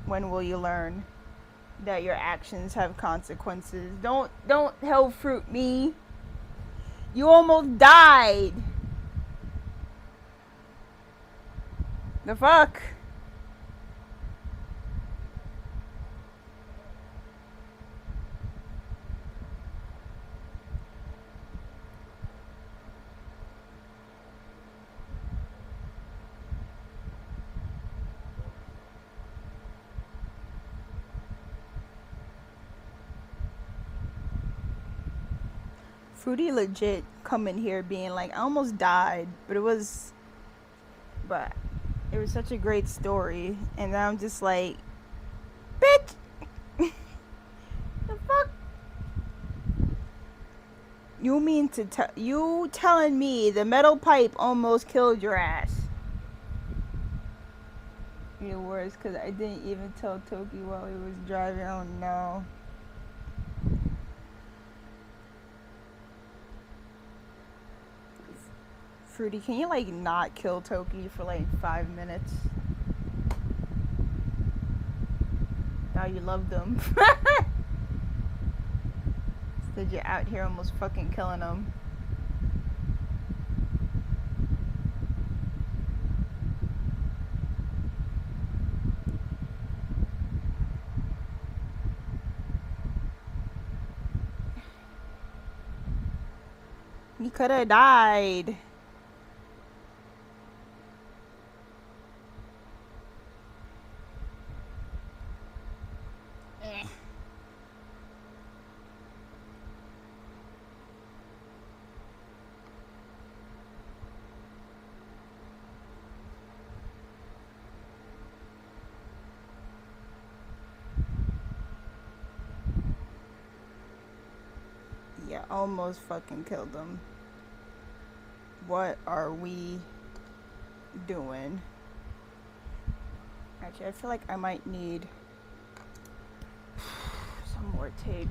When will you learn that your actions have consequences? Don't hell fruit me. You almost died. The fuck? Fruity legit come in here being like, I almost died, but it was such a great story, and I'm just like, bitch, the fuck? You mean to you telling me the metal pipe almost killed your ass? You're worse, cause I didn't even tell Toki while he was driving. Oh no. Fruity, can you like not kill Toki for like 5 minutes? Now you love them. Instead you're out here almost fucking killing them. He could have died. Yeah, almost fucking killed them. What are we doing? Actually, I feel like I might need some more tape.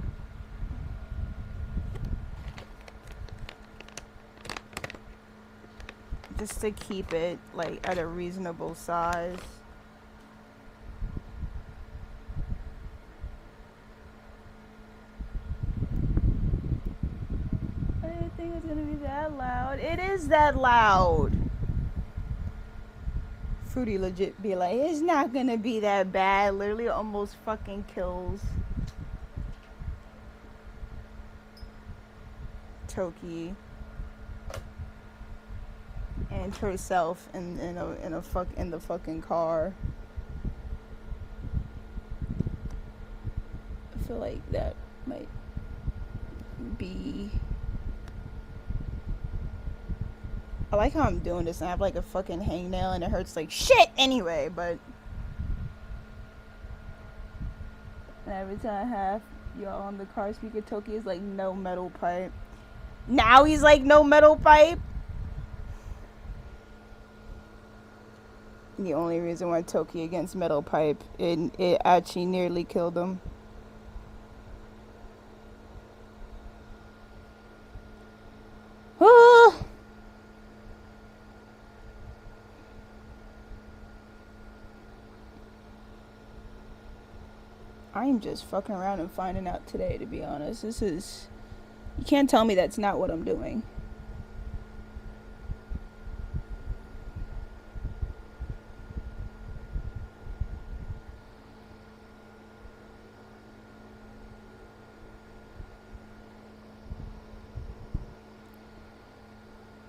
Just to keep it like at a reasonable size. I didn't think it was gonna be that loud. It is that loud. Fruity legit be like, it's not gonna be that bad. Literally almost fucking kills Toki and herself in the fucking car. I feel like that might be. I like how I'm doing this and I have like a fucking hangnail and it hurts like shit anyway, but. And every time I have y'all on the car speaker, Toki is like, no metal pipe. Now he's like, no metal pipe. The only reason why Toki against metal pipe, it actually nearly killed him. I'm just fucking around and finding out today, to be honest. This is. You can't tell me that's not what I'm doing.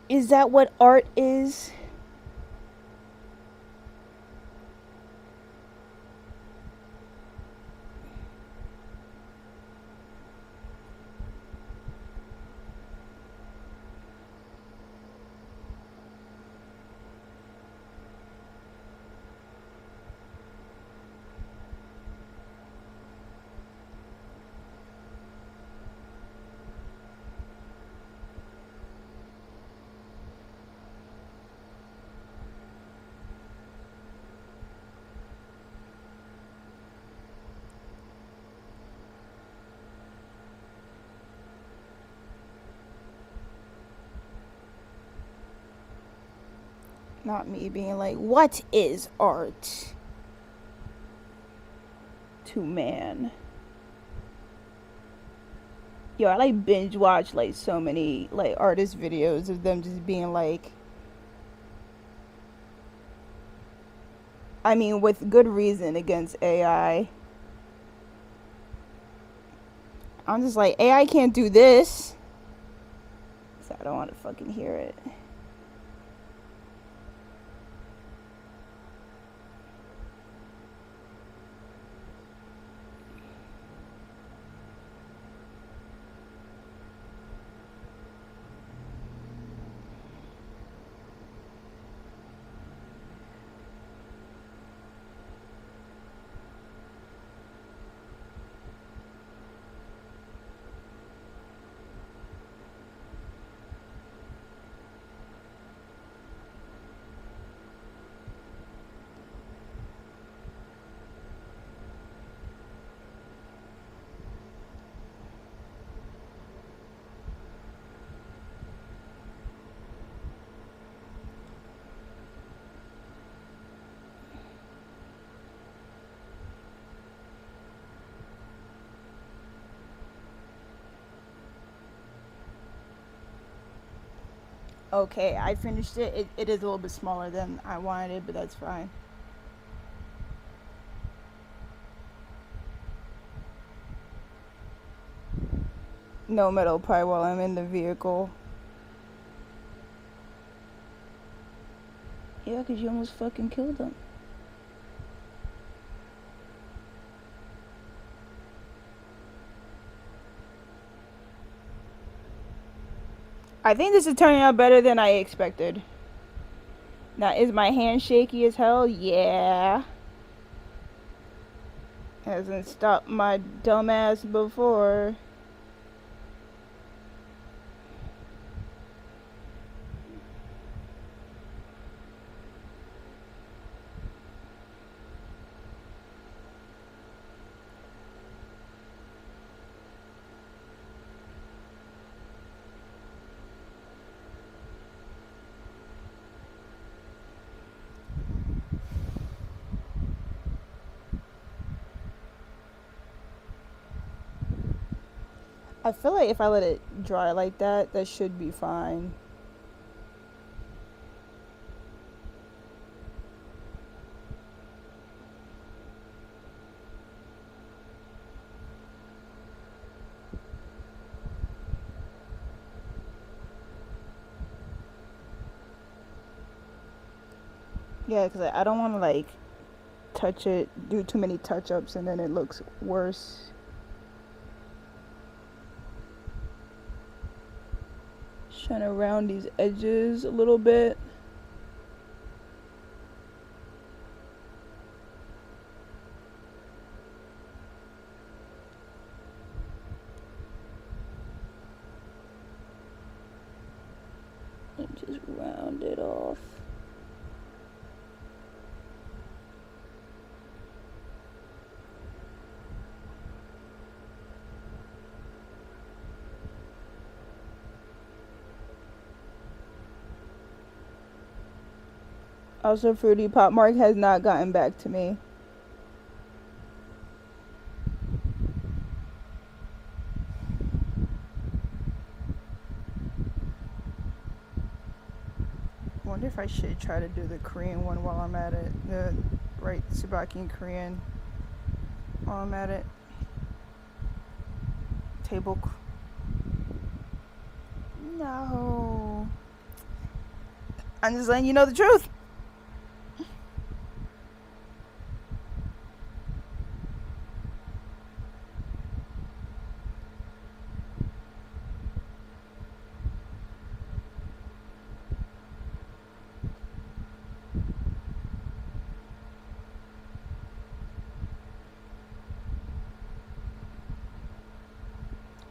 Is that what art is? Not me being like, what is art to man? Yo, I like binge watch like so many like artist videos of them just being like, I mean, with good reason against AI. I'm just like, AI can't do this. So I don't want to fucking hear it. Okay, I finished it. It is a little bit smaller than I wanted it, but that's fine. No metal pie while I'm in the vehicle. Yeah, because you almost fucking killed them. I think this is turning out better than I expected. Now, is my hand shaky as hell? Yeah. Hasn't stopped my dumbass before. I feel like if I let it dry like that, that should be fine. Yeah, because I don't want to like touch it, do too many touch ups, and then it looks worse. Just trying to round these edges a little bit. And just round it off. Also, Fruity Pop Mark has not gotten back to me. I should try to do the Korean one while I'm at it. The right Tsubaki in Korean while I'm at it. Table. No. I'm just letting you know the truth.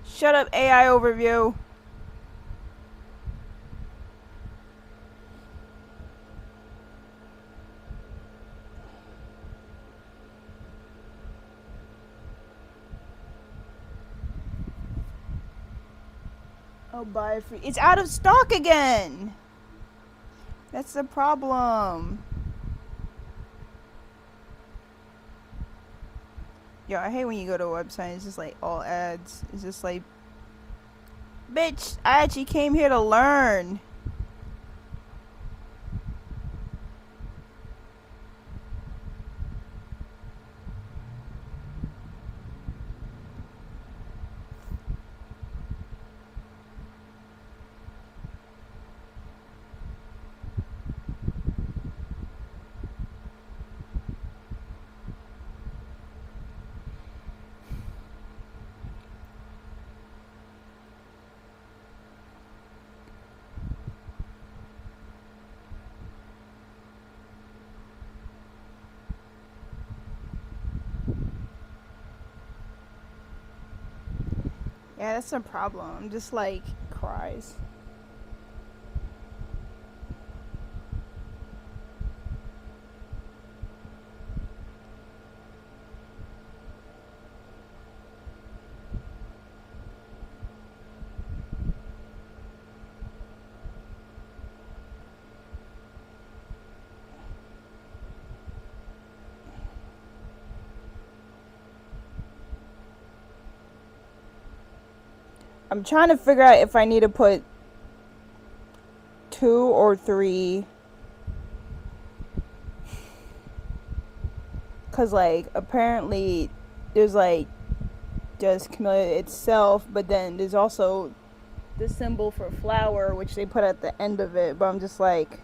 Shut up, AI overview. I'll buy it free. It's out of stock again. That's the problem. Yo, I hate when you go to a website, it's just like all ads. It's just like, bitch, I actually came here to learn. Yeah, that's a problem. Just like cries. I'm trying to figure out if I need to put 2 or 3. Cause like apparently there's like just camellia itself, but then there's also the symbol for flower, which they put at the end of it. But I'm just like,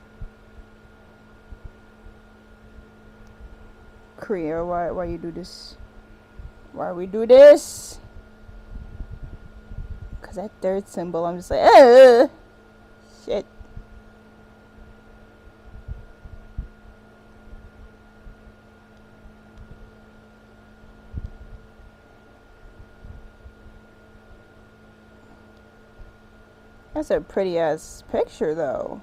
Korea, why you do this? Why we do this? Cause that third symbol, I'm just like, shit. That's a pretty ass picture though.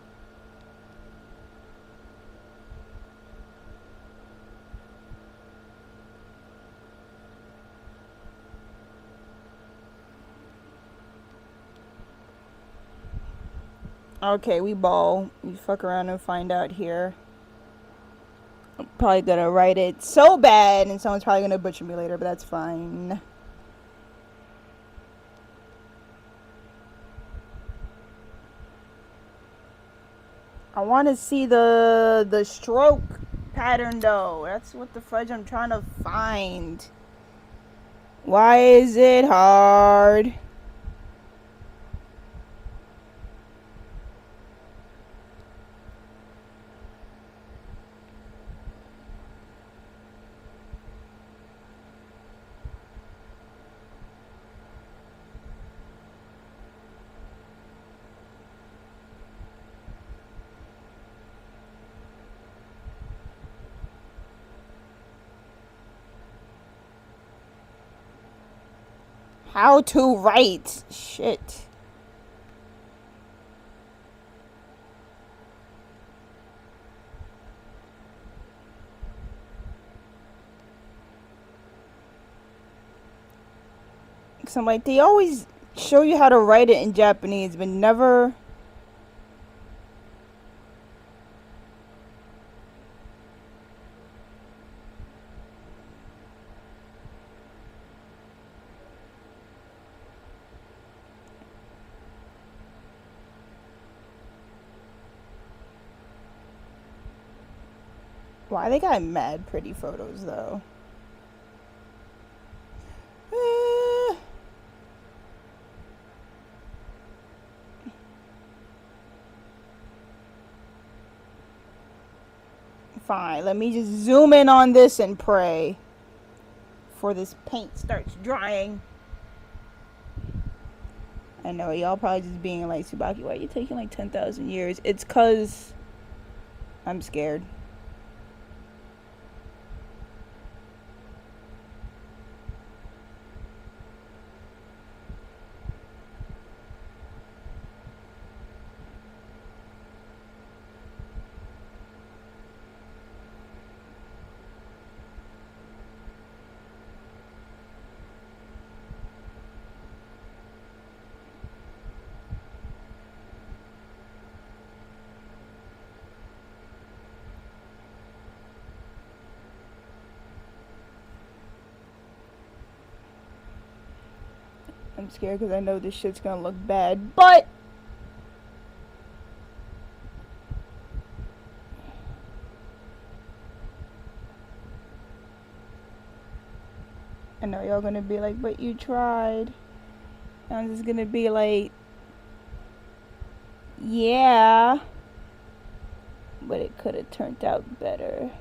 Okay, we ball. We fuck around and find out here. I'm probably gonna write it so bad and someone's probably gonna butcher me later, but that's fine. I want to see the stroke pattern though. That's what the fudge I'm trying to find. Why is it hard? How to write? Shit. So I'm like, they always show you how to write it in Japanese, but never. Why they got mad pretty photos though? Eh. Fine, let me just zoom in on this and pray before this paint starts drying. I know y'all probably just being like, Tsubaki, why are you taking like 10,000 years? It's cause I'm scared. I'm scared because I know this shit's gonna look bad, but I know y'all gonna be like, but you tried. And I'm just gonna be like, yeah, but it could have turned out better.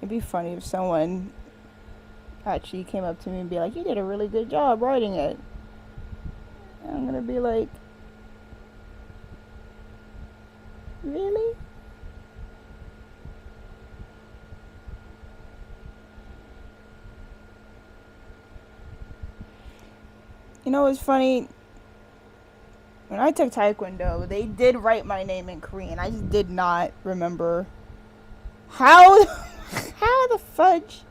It'd be funny if someone actually came up to me and be like, you did a really good job writing it. And I'm gonna be like, really? You know what's funny? When I took Taekwondo, they did write my name in Korean. I just did not remember how how the fudge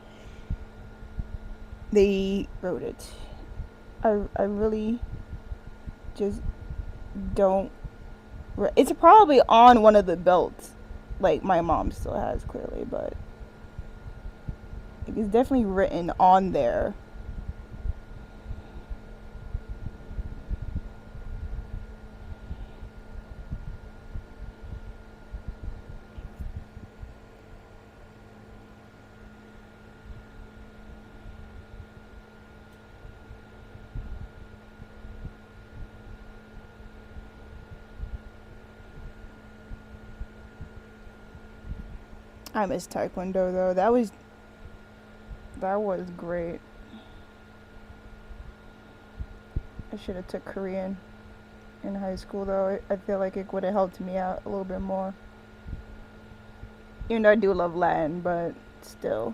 they wrote it. I really just don't. It's probably on one of the belts, like my mom still has clearly, but it's definitely written on there. I miss Taekwondo though. That was great. I should have took Korean in high school though. I feel like it would have helped me out a little bit more. Even though I do love Latin, but still.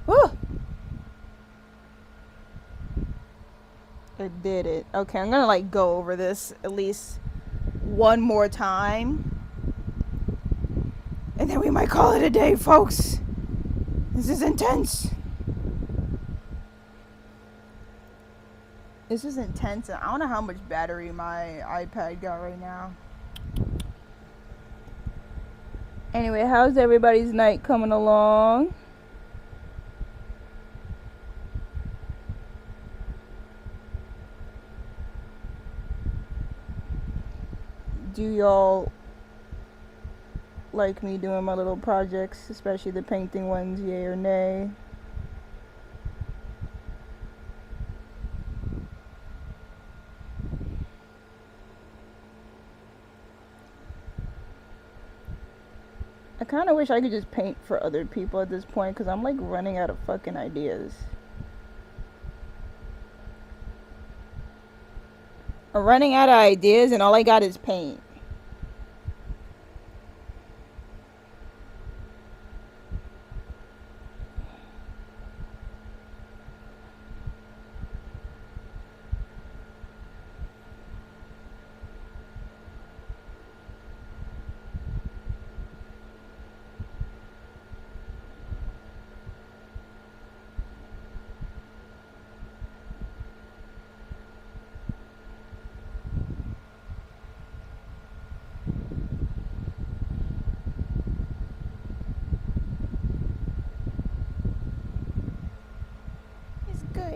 Woo! I did it. Okay, I'm gonna like go over this at least one more time. And then we might call it a day, folks. This is intense. This is intense. I don't know how much battery my iPad got right now. Anyway, how's everybody's night coming along? Do y'all like me doing my little projects, especially the painting ones, yay or nay? I kind of wish I could just paint for other people at this point because I'm like running out of fucking ideas. I'm running out of ideas and all I got is paint.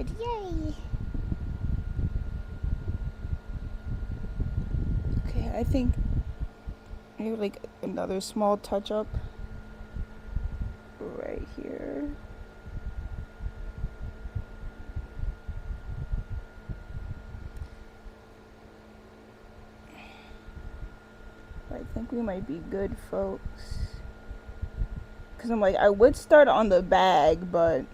good. Yay! Okay, I think maybe like another small touch up right here. I think we might be good, folks. Because I'm like, I would start on the bag, but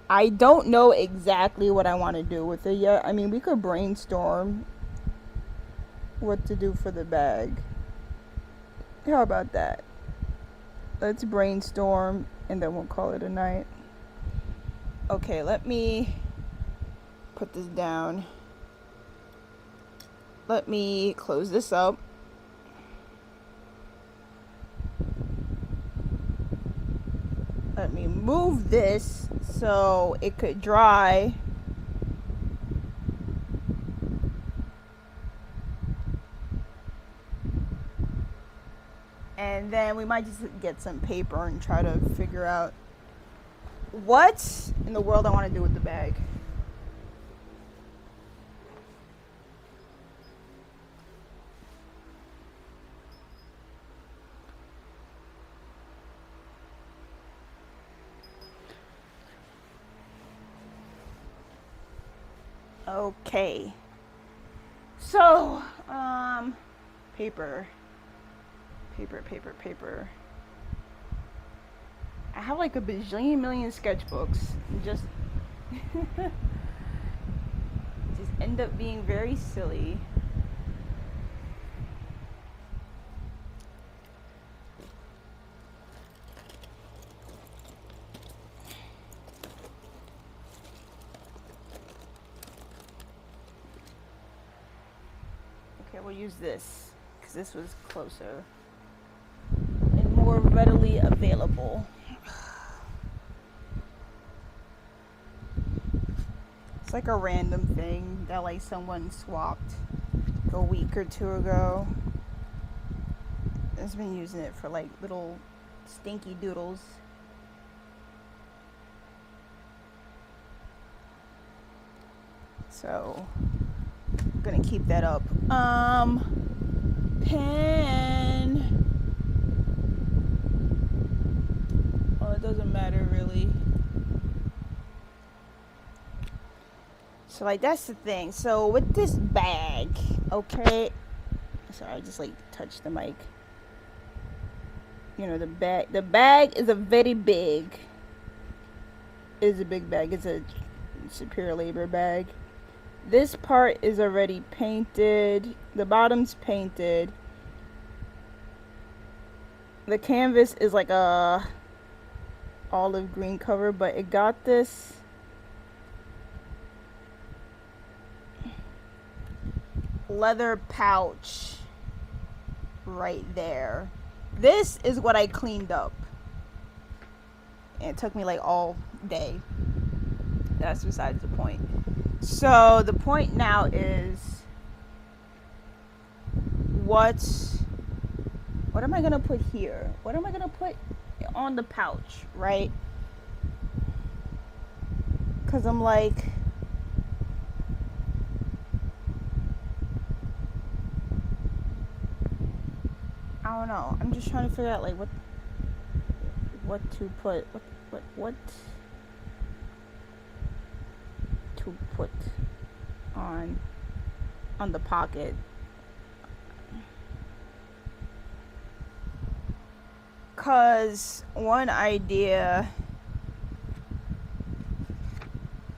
I don't know exactly what I want to do with it yet. I mean, we could brainstorm what to do for the bag. How about that? Let's brainstorm and then we'll call it a night. Okay, let me put this down. Let me close this up. Let me move this so it could dry. And then we might just get some paper and try to figure out what in the world I want to do with the bag. Okay. So, paper. Paper. I have like a bajillion million sketchbooks. Just end up being very silly. Okay, we'll use this because this was closer and more readily available. It's like a random thing that like someone swapped a week or two ago. I've been using it for like little stinky doodles. So I'm gonna keep that up. Pen. Oh, it doesn't matter really. So like that's the thing. So with this bag, okay. Sorry, I just like touched the mic. You know, the bag is a very big. It's a big bag. It's a Superior Labor bag. This part is already painted. The bottom's painted. The canvas is like a olive green cover, but it got this leather pouch right there. This is what I cleaned up. And it took me like all day. That's besides the point. So the point now is what am I gonna put here? What am I gonna put on the pouch, right? Because I'm like, I don't know. I'm just trying to figure out like what to put, what to put on the pocket. Cause one idea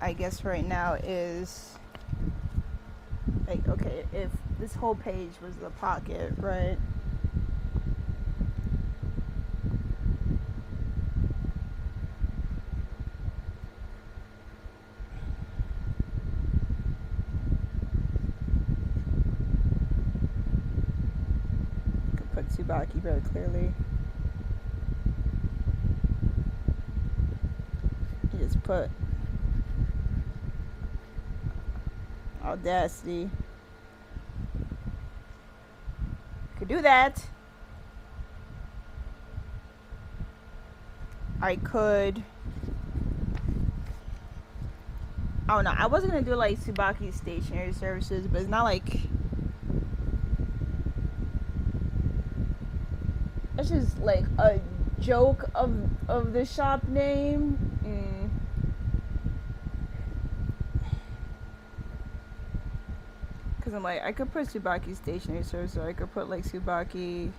I guess right now is like, okay, if this whole page was the pocket, right? Could put Tsubaki very clearly. You just put Audacity. could do that. I could. Oh no, I wasn't gonna do like Tsubaki stationery services, but it's not like. It's just like a joke of the shop name. Cause I'm like, I could put Tsubaki stationery service, or I could put like Tsubaki.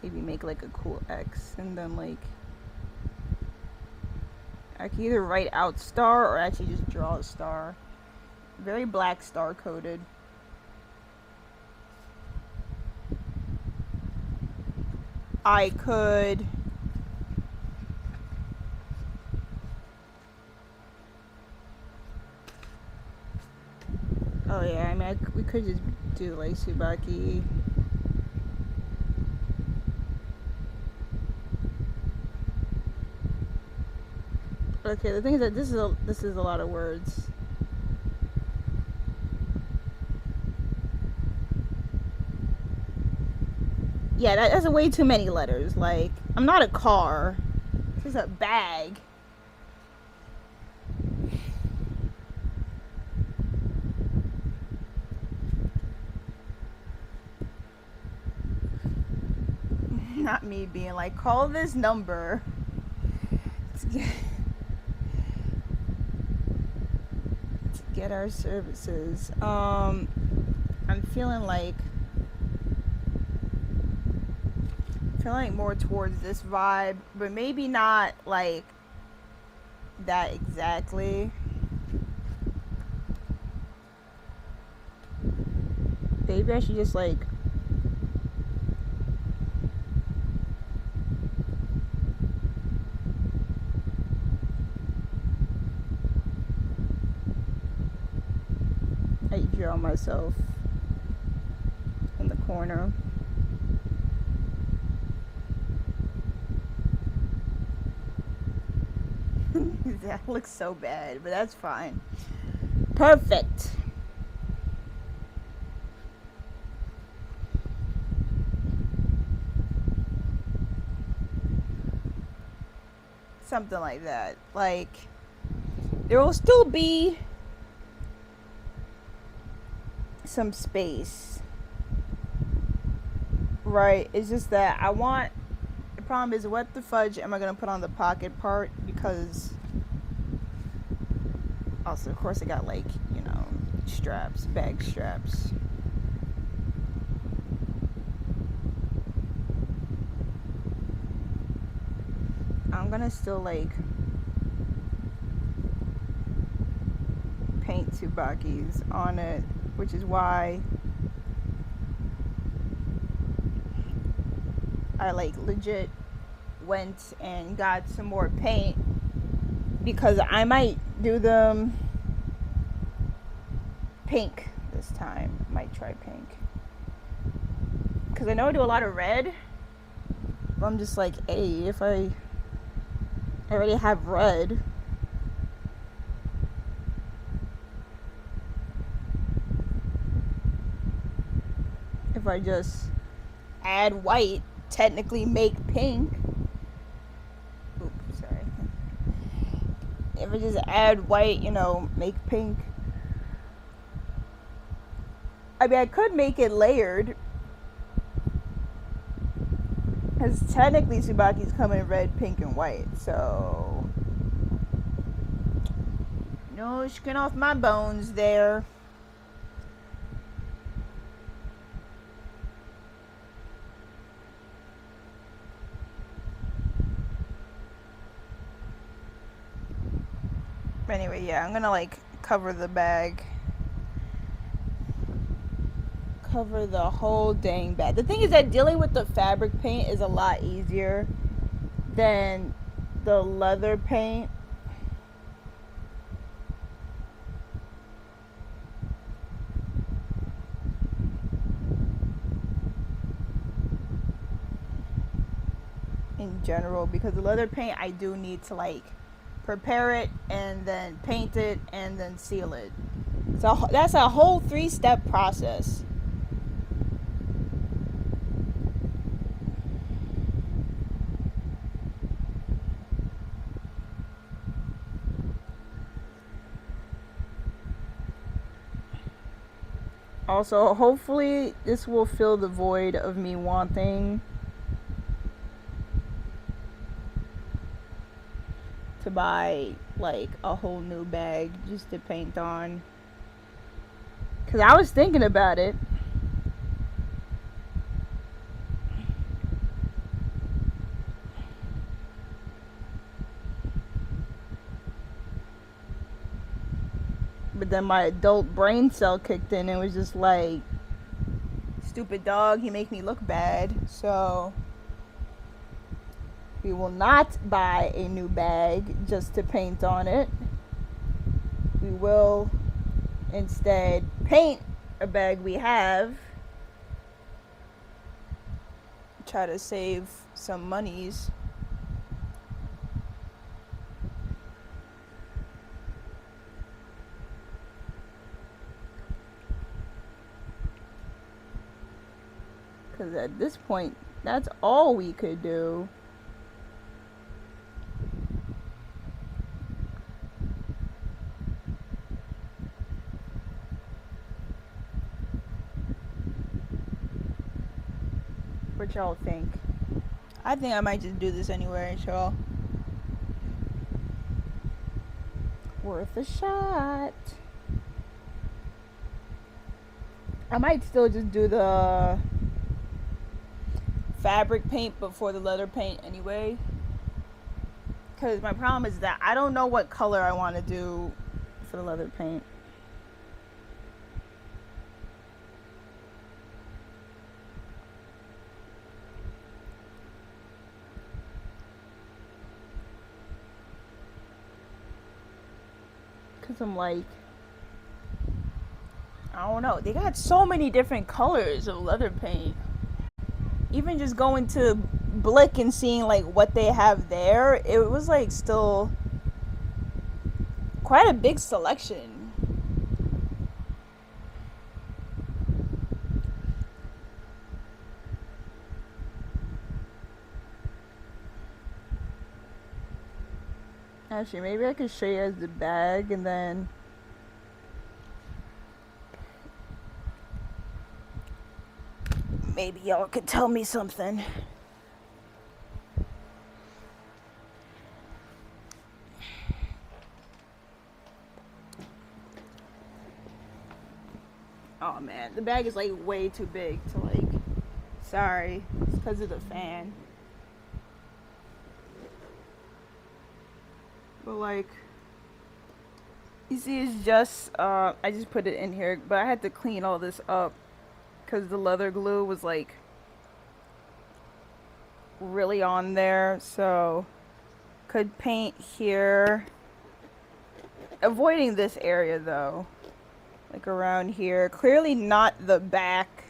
Maybe make like a cool X, and then like I can either write out star or actually just draw a star. Very black star coded. I could. Oh yeah, I mean, we could just do like Tsubaki. Okay, the thing is that this is a lot of words. Yeah, that's way too many letters. Like, I'm not a car. This is a bag. Not me being like, call this number. To get our services. I'm feeling like more towards this vibe, but maybe not like that exactly. Maybe I should just like draw myself in the corner. That looks so bad, but that's fine. Perfect. Something like that. Like, there will still be some space, right? It's just that the problem is, what the fudge am I gonna put on the pocket part? Because also, of course, I got like, straps, bag straps. I'm gonna still like paint Tsubakis on it, which is why I like legit went and got some more paint, because I might do them pink this time. Might try pink, because I know I do a lot of red, but I'm just like, hey, if I already have red, if I just add white, technically make pink. Oops, sorry. If I just add white, make pink. I mean, I could make it layered, because technically Tsubaki's come in red, pink, and white, so no skin off my bones there. Anyway, yeah, I'm gonna like cover the bag. Cover the whole dang bag. The thing is that dealing with the fabric paint is a lot easier than the leather paint. In general, because the leather paint I do need to like prepare it, and then paint it, and then seal it. So that's a whole 3-step process. Also, hopefully this will fill the void of me wanting to buy like a whole new bag just to paint on. Cause I was thinking about it. But then my adult brain cell kicked in and was just like, stupid dog, you make me look bad. So we will not buy a new bag just to paint on it. We will instead paint a bag we have. Try to save some monies. Because at this point, that's all we could do. What y'all think? I think I might just do this anyway, y'all. Worth a shot. I might still just do the fabric paint before the leather paint anyway. Because my problem is that I don't know what color I want to do for the leather paint. Because I'm like, I don't know. They got so many different colors of leather paint. Even just going to Blick and seeing like what they have there, it was like still quite a big selection. Actually, maybe I could show you guys the bag and then maybe y'all could tell me something. Oh man, the bag is like way too big to like. Sorry, it's because of the fan. But like, you see, it's just I just put it in here, but I had to clean all this up because the leather glue was like really on there. So could paint here, avoiding this area though, like around here. Clearly not the back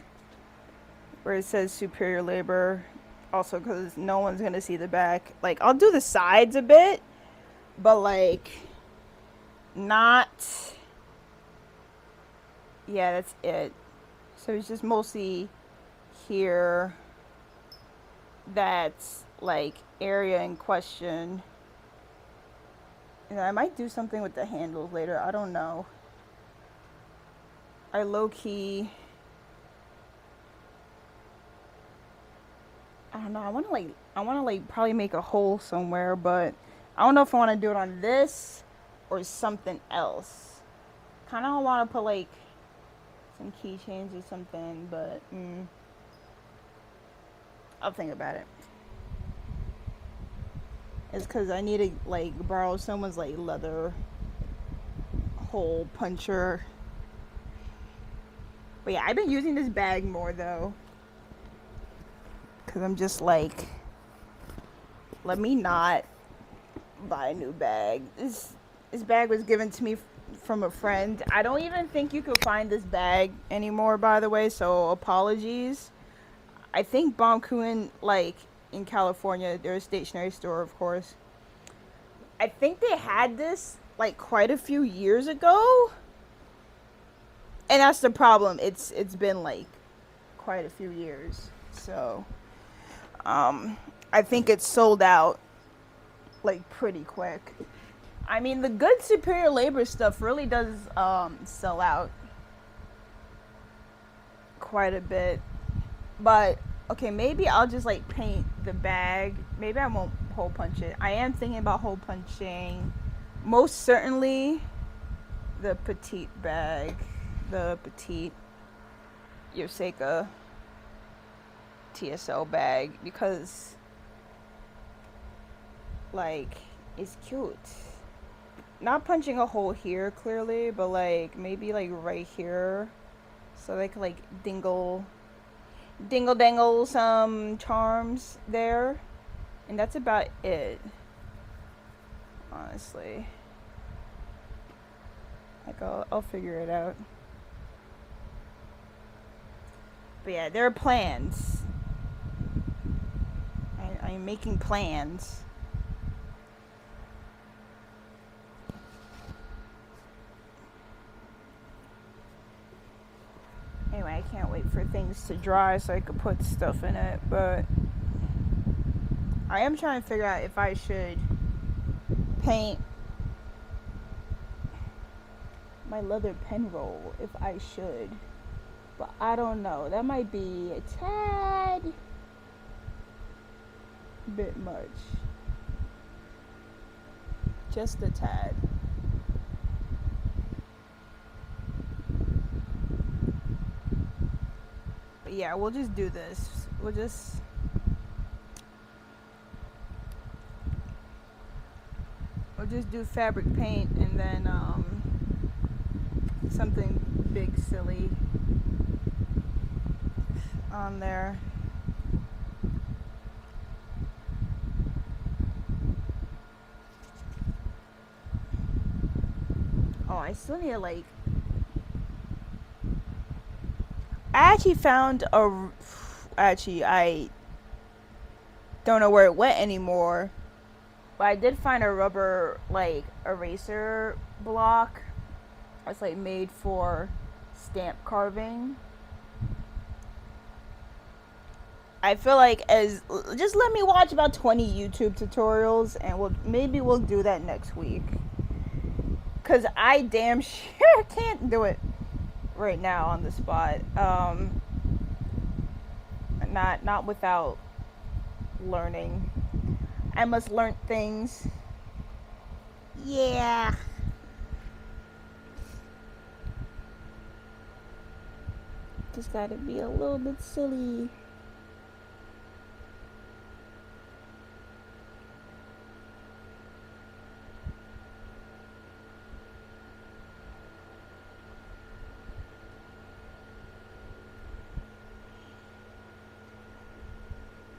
where it says superior labor, also because no one's gonna see the back. Like I'll do the sides a bit, but like not, yeah, that's it. So it's just mostly here, that's like area in question. And I might do something with the handles later, I don't know. I low-key, I don't know, I want to like probably make a hole somewhere, but I don't know if I want to do it on this or something else. Kind of want to put like some keychains or something, but I'll think about it. It's because I need to like borrow someone's like leather hole puncher. But yeah, I've been using this bag more though, because I'm just like, let me not buy a new bag. This bag was given to me from a friend. I don't even think you could find this bag anymore, by the way, so apologies. I think PomPomPurin, like in California, they're a stationery store, of course. I think they had this like quite a few years ago, and that's the problem. It's been like quite a few years, so I think it's sold out like pretty quick. I mean, the good Superior Labor stuff really does sell out quite a bit. But okay, maybe I'll just like paint the bag. Maybe I won't hole punch it. I am thinking about hole punching most certainly the petite bag, the petite Yoseka TSL bag, because like it's cute. Not punching a hole here clearly, but like maybe like right here, so they could like dingle dangle some charms there, and that's about it, honestly. Like I'll figure it out. But yeah, there are plans. I'm making plans. Anyway, I can't wait for things to dry so I could put stuff in it, but I am trying to figure out if I should paint my leather pen roll, if I should. But I don't know. That might be a tad bit much. Just a tad. But yeah, we'll just do this. We'll just do fabric paint, and then something big silly on there. Oh, I still need to like. I actually found a. Actually, I don't know where it went anymore. But I did find a rubber like eraser block. It's like made for stamp carving. I feel like just let me watch about 20 YouTube tutorials, and we'll do that next week. Cause I damn sure can't do it right now on the spot. Not without learning. I must learn things. Yeah. Just gotta be a little bit silly.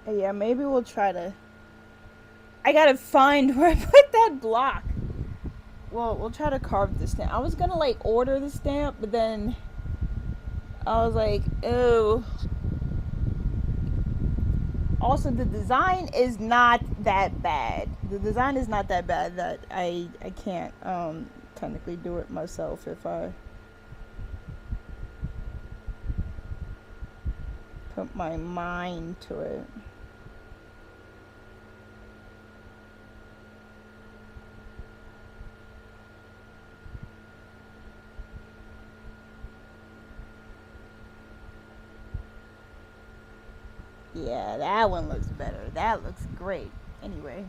Yeah, maybe we'll try to. I gotta find where I put that block. Well, we'll try to carve the stamp. I was gonna like order the stamp, but then I was like, oh. Also, the design is not that bad. The design is not that bad that I can't technically do it myself if I put my mind to it. Yeah, that one looks better. That looks great. Anyway.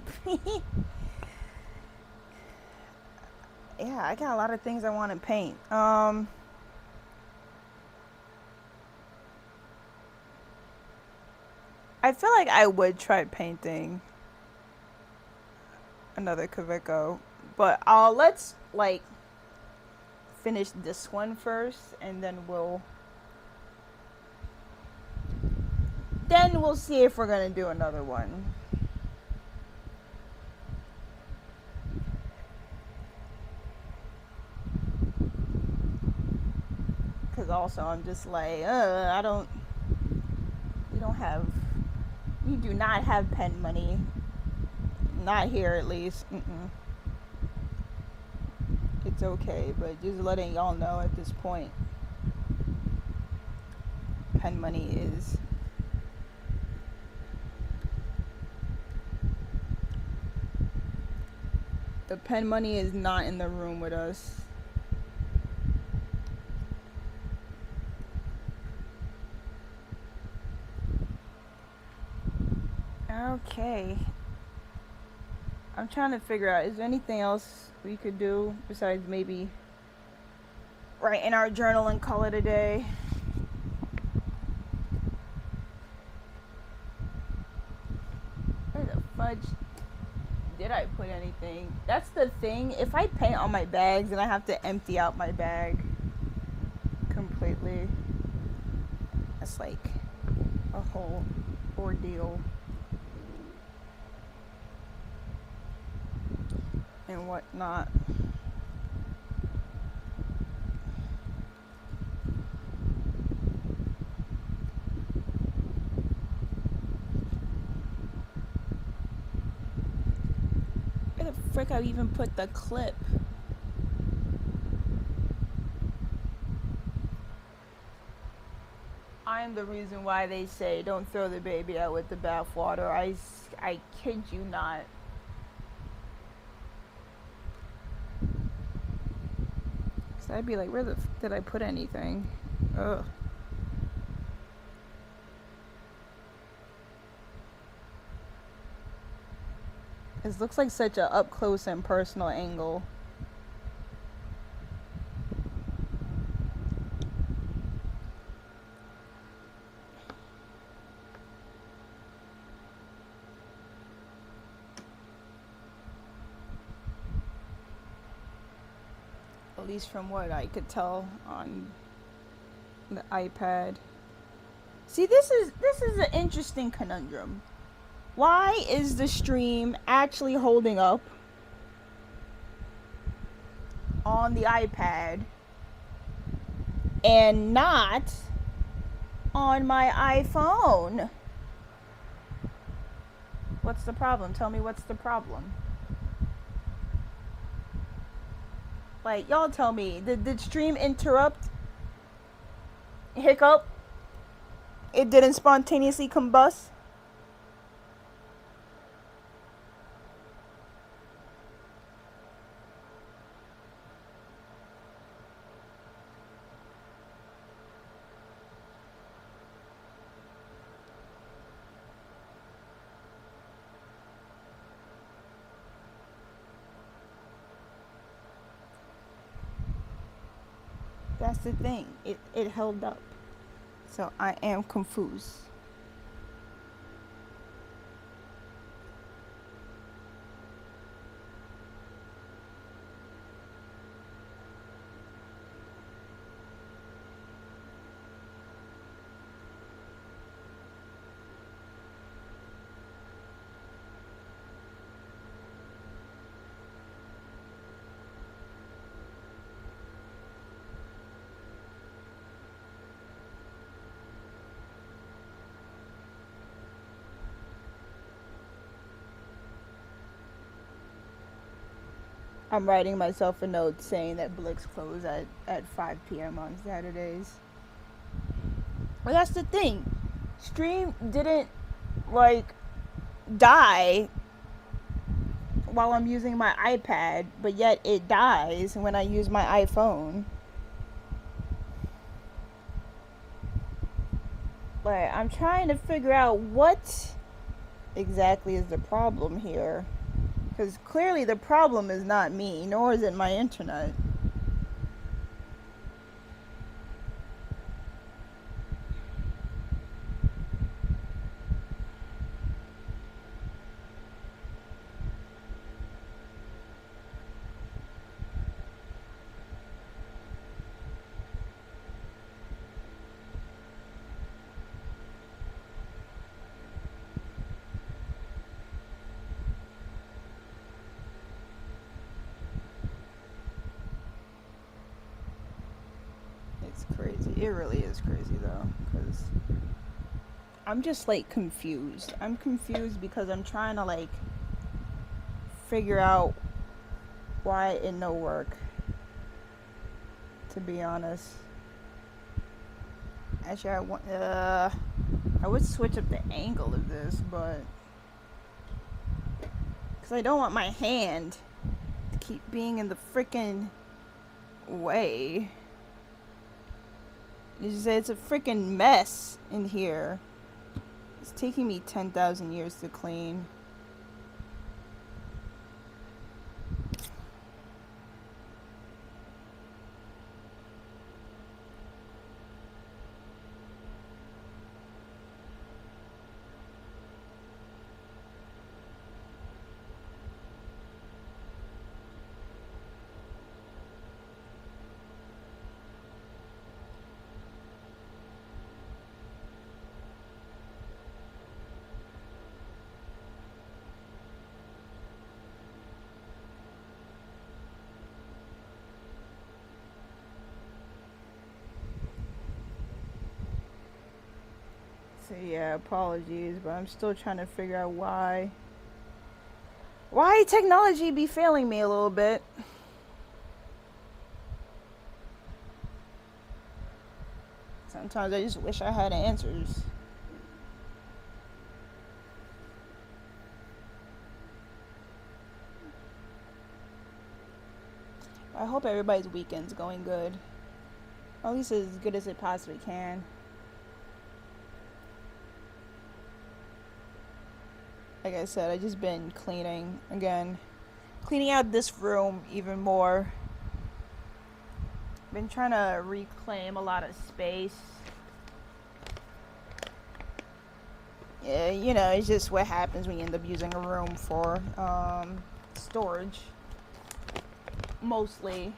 Yeah, I got a lot of things I want to paint. I feel like I would try painting another Kaweco, but let's like finish this one first, and then we'll see if we're gonna do another one. Cause also I'm just like, we do not have pen money. Not here, at least. Mm-mm. it's okay, but just letting y'all know at this point, pen money is the pen money is not in the room with us. Okay. I'm trying to figure out, is there anything else we could do besides maybe write in our journal and call it a day? Where the fudge did I put anything? That's the thing. If I paint on my bags, then I have to empty out my bag completely. That's like a whole ordeal. And whatnot. Where the frick I even put the clip? I'm the reason why they say don't throw the baby out with the bathwater. I kid you not. So I'd be like, where the f did I put anything? Ugh. This looks like such a up close and personal angle. At least from what I could tell on the iPad. See, this is an interesting conundrum. Why is the stream actually holding up on the iPad and not on my iPhone? What's the problem? Tell me what's the problem. Like, y'all tell me, did stream interrupt? Hiccup? It didn't spontaneously combust? That's the thing. It held up. So I am confused. I'm writing myself a note saying that Blix close at 5 p.m. on Saturdays. Well, that's the thing. Stream didn't, like, die while I'm using my iPad, but yet it dies when I use my iPhone. Like, I'm trying to figure out what exactly is the problem here. Because clearly the problem is not me, nor is it my internet. It's crazy. It really is crazy though, because I'm just like confused. I'm confused because I'm trying to like figure out why it no work. to be honest. Actually, I would switch up the angle of this, but because I don't want my hand to keep being in the freaking way. It's a freaking mess in here. It's taking me 10,000 years to clean. So yeah, apologies, but I'm still trying to figure out why technology be failing me a little bit. Sometimes I just wish I had answers. I hope everybody's weekend's going good. At least as good as it possibly can. Like I said, I just been cleaning again. Cleaning out this room even more. Been trying to reclaim a lot of space. Yeah, you know, it's just what happens when you end up using a room for storage. Mostly.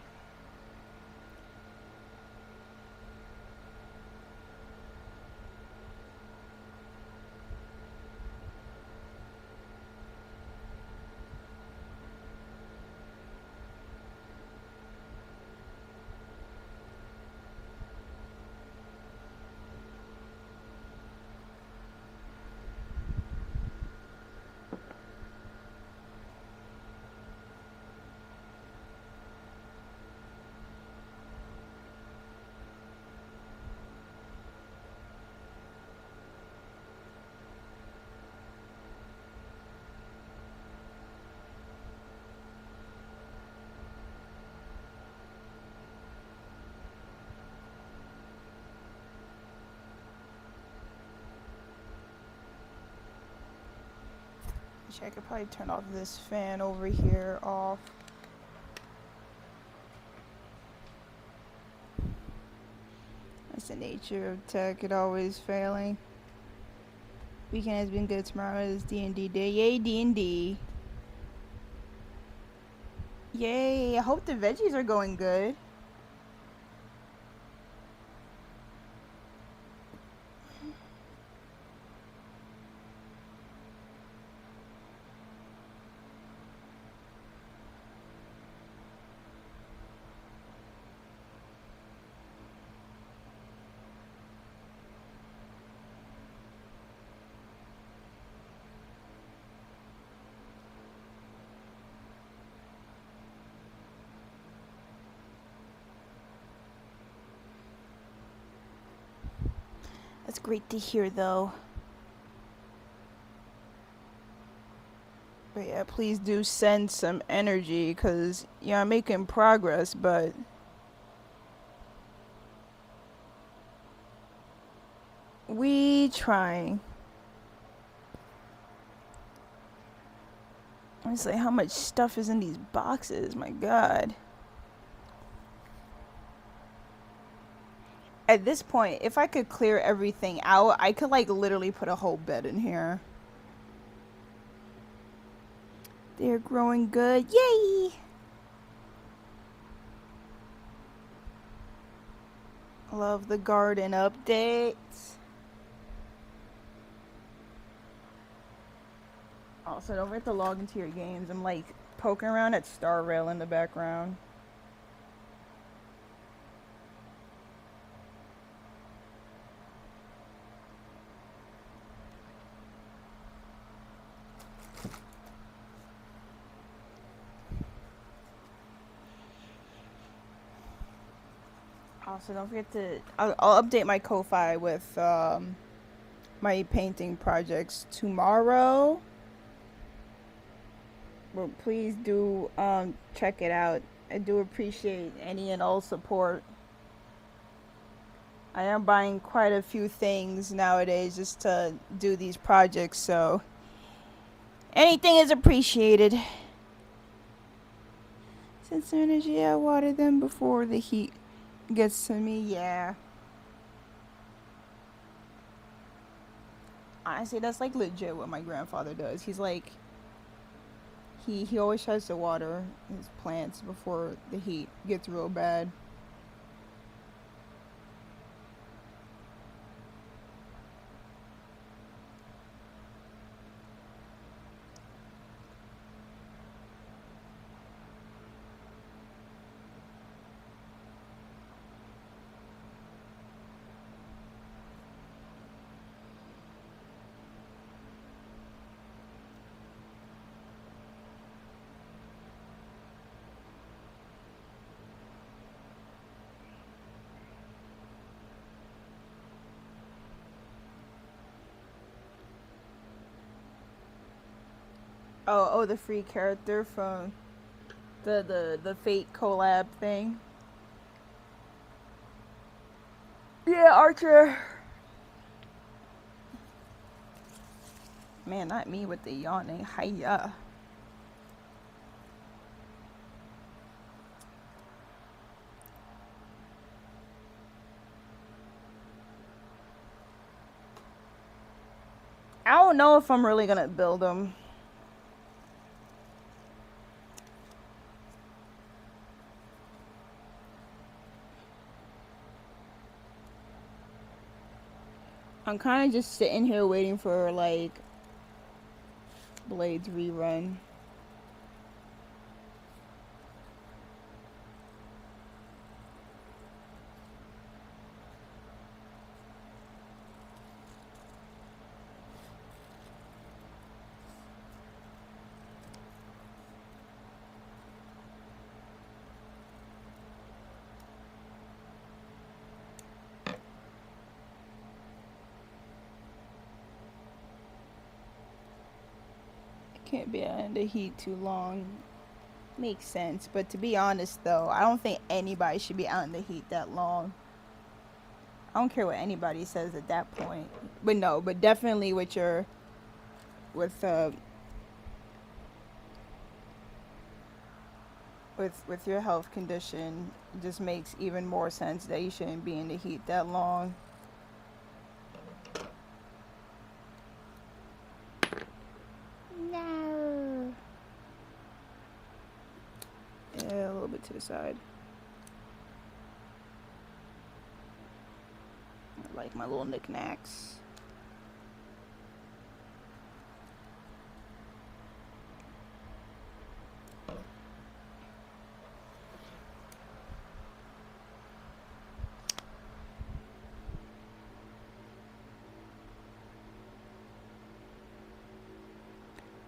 I could probably turn off this fan over here off. That's the nature of tech, it always failing. Weekend has been good, tomorrow is D&D day. Yay, D&D. Yay, I hope the veggies are going good. That's great to hear, though. But yeah, please do send some energy, because, yeah, I'm making progress, but we trying. Honestly, how much stuff is in these boxes? My God. At this point, if I could clear everything out, I could, like, literally put a whole bed in here. They're growing good. Yay! Love the garden updates. Also, don't forget to log into your games. I'm, like, poking around at Star Rail in the background. Also, don't forget to. I'll update my Ko-fi with my painting projects tomorrow. But please do check it out. I do appreciate any and all support. I am buying quite a few things nowadays just to do these projects, so anything is appreciated. Since energy, I water them before the heat gets to me. Yeah. Honestly, that's like legit what my grandfather does. He's like, he always tries to water his plants before the heat gets real bad. Oh, the free character from the Fate collab thing. Yeah, Archer. Man, not me with the yawning. Hiya. I don't know if I'm really gonna build them. I'm kind of just sitting here waiting for like Blade's rerun. Can't be out in the heat too long. Makes sense, but to be honest though, I don't think anybody should be out in the heat that long. I don't care what anybody says at that point. But no, but definitely with your with your health condition, it just makes even more sense that you shouldn't be in the heat that long. No. Yeah, a little bit to the side. I like my little knickknacks.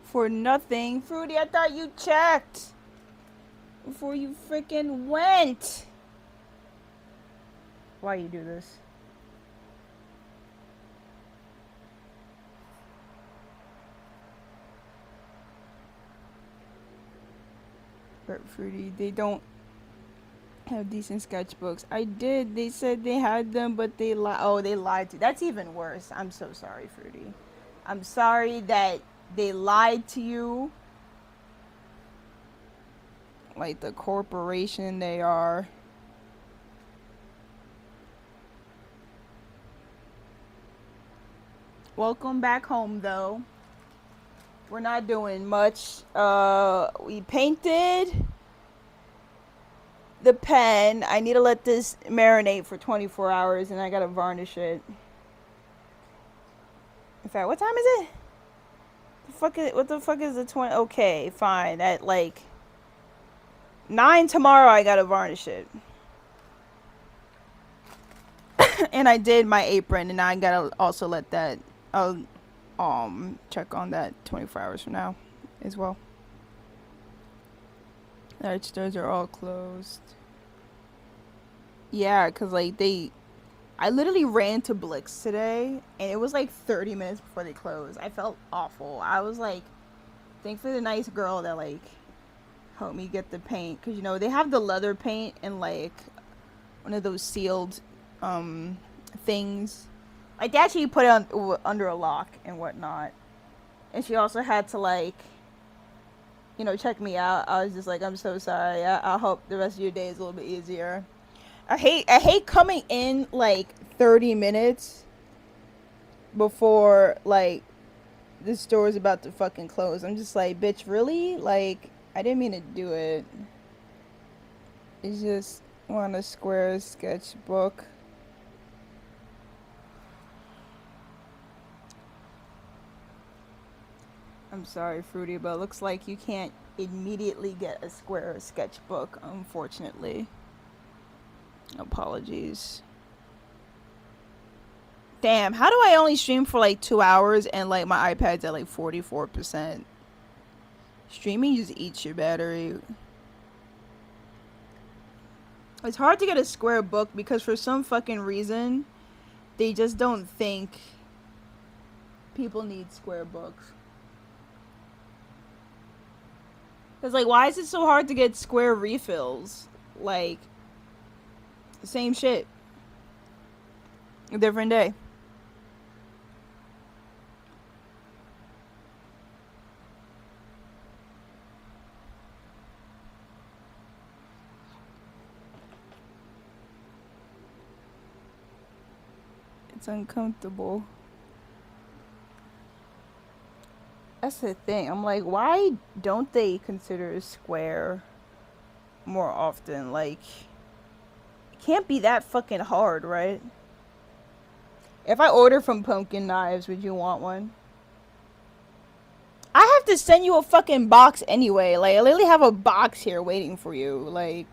For nothing. Fruity, I thought you checked before you freaking went. Why you do this? But Fruity, they don't have decent sketchbooks. I did. They said they had them, but they lied. Oh, they lied to. That's even worse. I'm so sorry, Fruity. I'm sorry that they lied to you. Like the corporation they are. Welcome back home, though. We're not doing much. We painted the pen. I need to let this marinate for 24 hours, and I gotta varnish it. In fact, what time is it? What the fuck is the 20? Okay, fine. At like 9 tomorrow, I gotta varnish it. And I did my apron, and I gotta also let that. I'll check on that 24 hours from now, as well. The art stores are all closed. Yeah, cause like I literally ran to Blix today, and it was like 30 minutes before they closed. I felt awful. I was like, thankfully the nice girl that like helped me get the paint, cause you know they have the leather paint and like one of those sealed things. Like they actually put it on under a lock and whatnot. And she also had to like, you know, check me out. I was just like, I'm so sorry. I hope the rest of your day is a little bit easier. I hate coming in like 30 minutes before like the store is about to fucking close. I'm just like, bitch, really? Like, I didn't mean to do it. It's just want a square sketchbook. I'm sorry, Fruity, but it looks like you can't immediately get a square sketchbook, unfortunately. Apologies. Damn, how do I only stream for like 2 hours and like my iPad's at like 44%? Streaming just eats your battery. It's hard to get a square book because for some fucking reason, they just don't think people need square books. Cause like, why is it so hard to get square refills? Like, same shit, a different day. It's uncomfortable. That's the thing. I'm like, why don't they consider a square more often? Like, it can't be that fucking hard, right? If I order from Pumpkin Knives, would you want one? I have to send you a fucking box anyway. Like, I literally have a box here waiting for you. Like,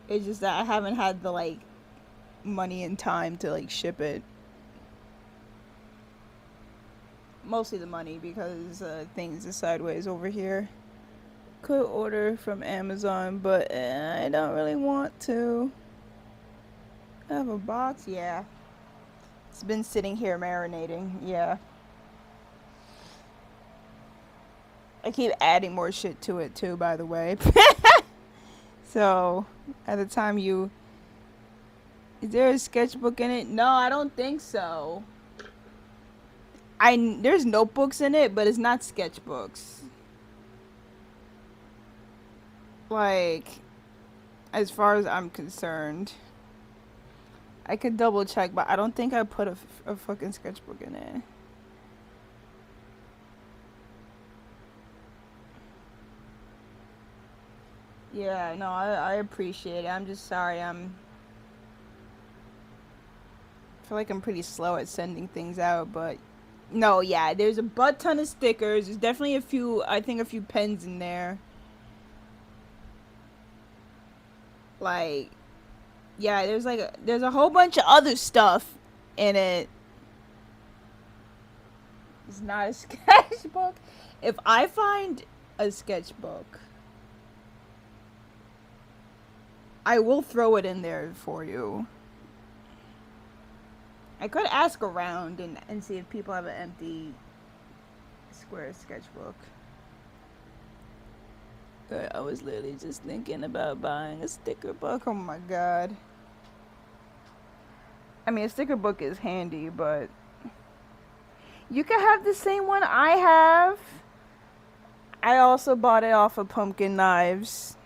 it's just that I haven't had the, like, money and time to, like, ship it. Mostly the money because things are sideways over here. Could order from Amazon, but I don't really want to. I have a box? Yeah. It's been sitting here marinating. Yeah. I keep adding more shit to it too, by the way. So, at the time you... Is there a sketchbook in it? No, I don't think so. There's notebooks in it, but it's not sketchbooks. Like, as far as I'm concerned. I could double check, but I don't think I put a fucking sketchbook in it. Yeah, no, I appreciate it. I'm just sorry. I feel like I'm pretty slow at sending things out, but no, yeah, there's a butt ton of stickers. There's definitely I think a few pens in there. Like, yeah, there's a whole bunch of other stuff in it. It's not a sketchbook. If I find a sketchbook, I will throw it in there for you. I could ask around and see if people have an empty square sketchbook. But I was literally just thinking about buying a sticker book. Oh my god. I mean, a sticker book is handy, but you can have the same one I have. I also bought it off of Pumpkin Knives.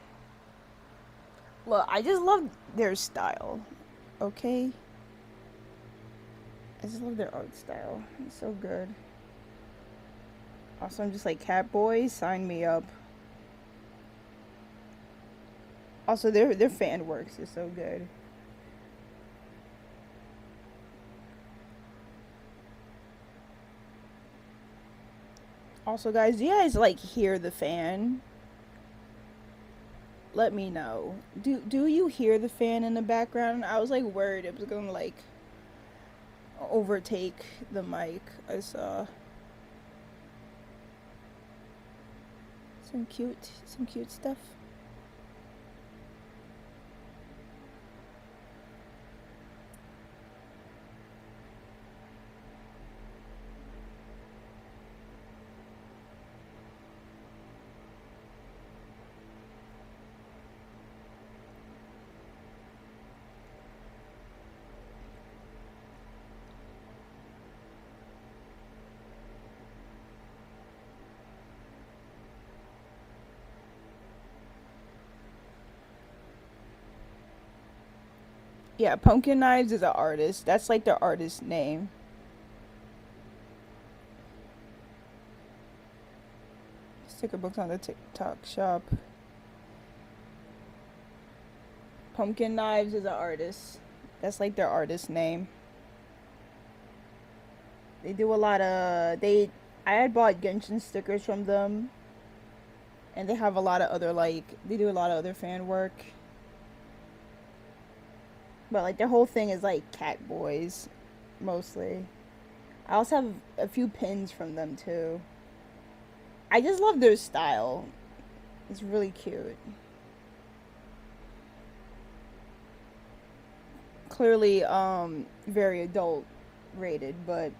Look, I just love their style. Okay? I just love their art style. It's so good. Also, I'm just like, Catboy, sign me up. Also, their fan works is so good. Also, guys, do you guys like hear the fan? Let me know. Do you hear the fan in the background? I was like worried it was gonna like overtake the mic. I saw some cute stuff. Yeah, Pumpkin Knives is an artist. That's like their artist name. Sticker books on the TikTok shop. Pumpkin Knives is an artist. That's like their artist name. They do a lot of I had bought Genshin stickers from them, and they have a lot of other they do a lot of other fan work. But like their whole thing is like cat boys, mostly. I also have a few pins from them too. I just love their style. It's really cute. Clearly, very adult rated, but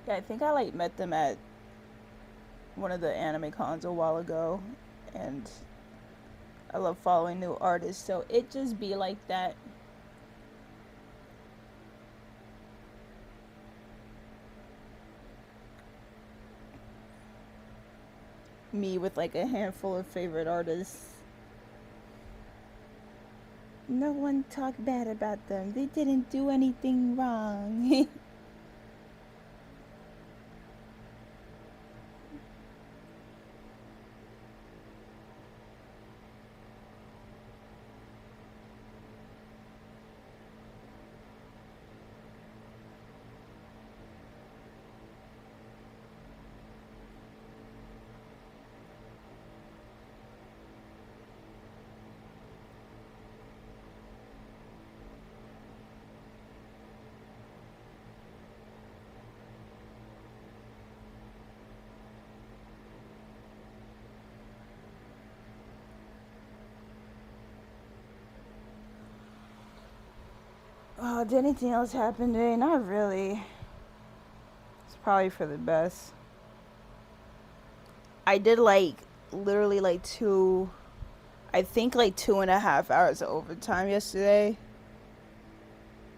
yeah, I think I like met them at one of the anime cons a while ago, and I love following new artists, so it just be like that. Me with like a handful of favorite artists. No one talk bad about them. They didn't do anything wrong. Oh, did anything else happen today? Not really. It's probably for the best. I did like literally like I think like 2.5 hours of overtime yesterday.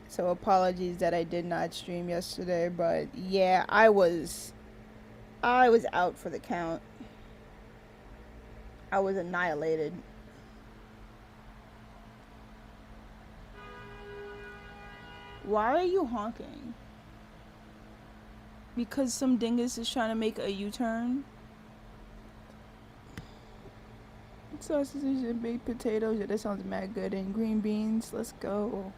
So apologies that I did not stream yesterday, but yeah, I was out for the count. I was annihilated. Why are you honking? Because some dingus is trying to make a U-turn? Sausages and baked potatoes. Yeah, that sounds mad good. And green beans. Let's go.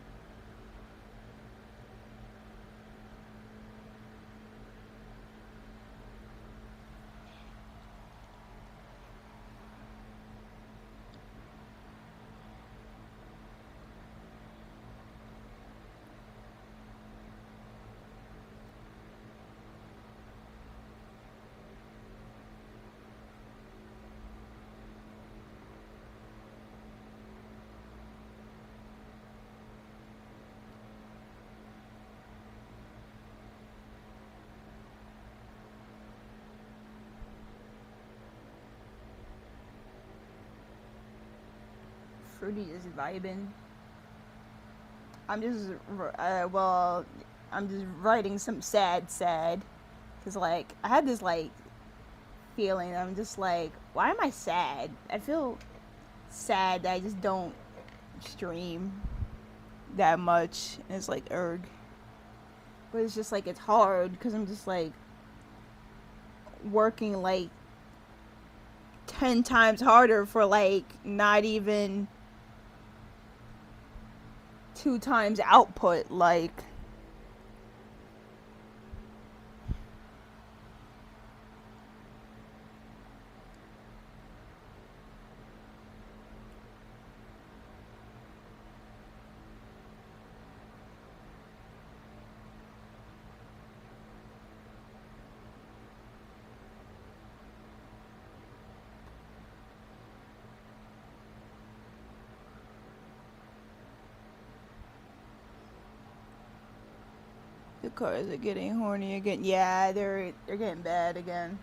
Fruity is vibing. I'm just, well, I'm just writing some sad. Cause like, I had this like feeling. I'm just like, why am I sad? I feel sad that I just don't stream that much. And it's like, erg. But it's just like, it's hard because I'm just like working like 10 times harder for like not even 2 times output. Like, the cars are getting horny again. Yeah, they're getting bad again.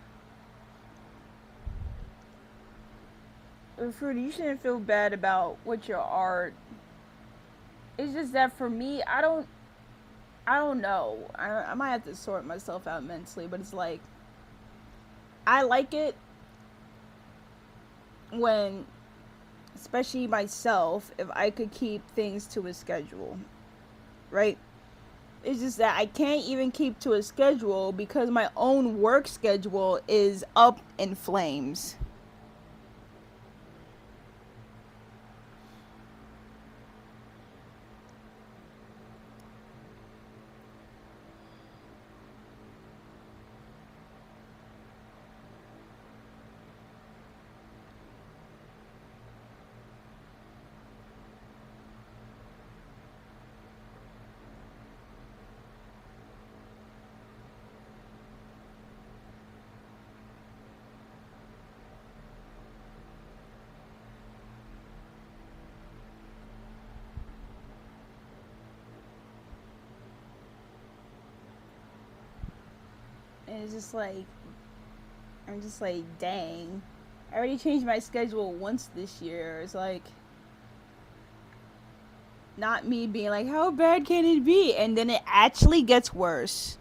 Fruity, you shouldn't feel bad about what your art. It's just that for me, I don't know. I might have to sort myself out mentally, but it's like I like it when, especially myself, if I could keep things to a schedule, right? It's just that I can't even keep to a schedule because my own work schedule is up in flames. And it's just like, I'm just like, dang. I already changed my schedule once this year. It's like, not me being like, how bad can it be? And then it actually gets worse.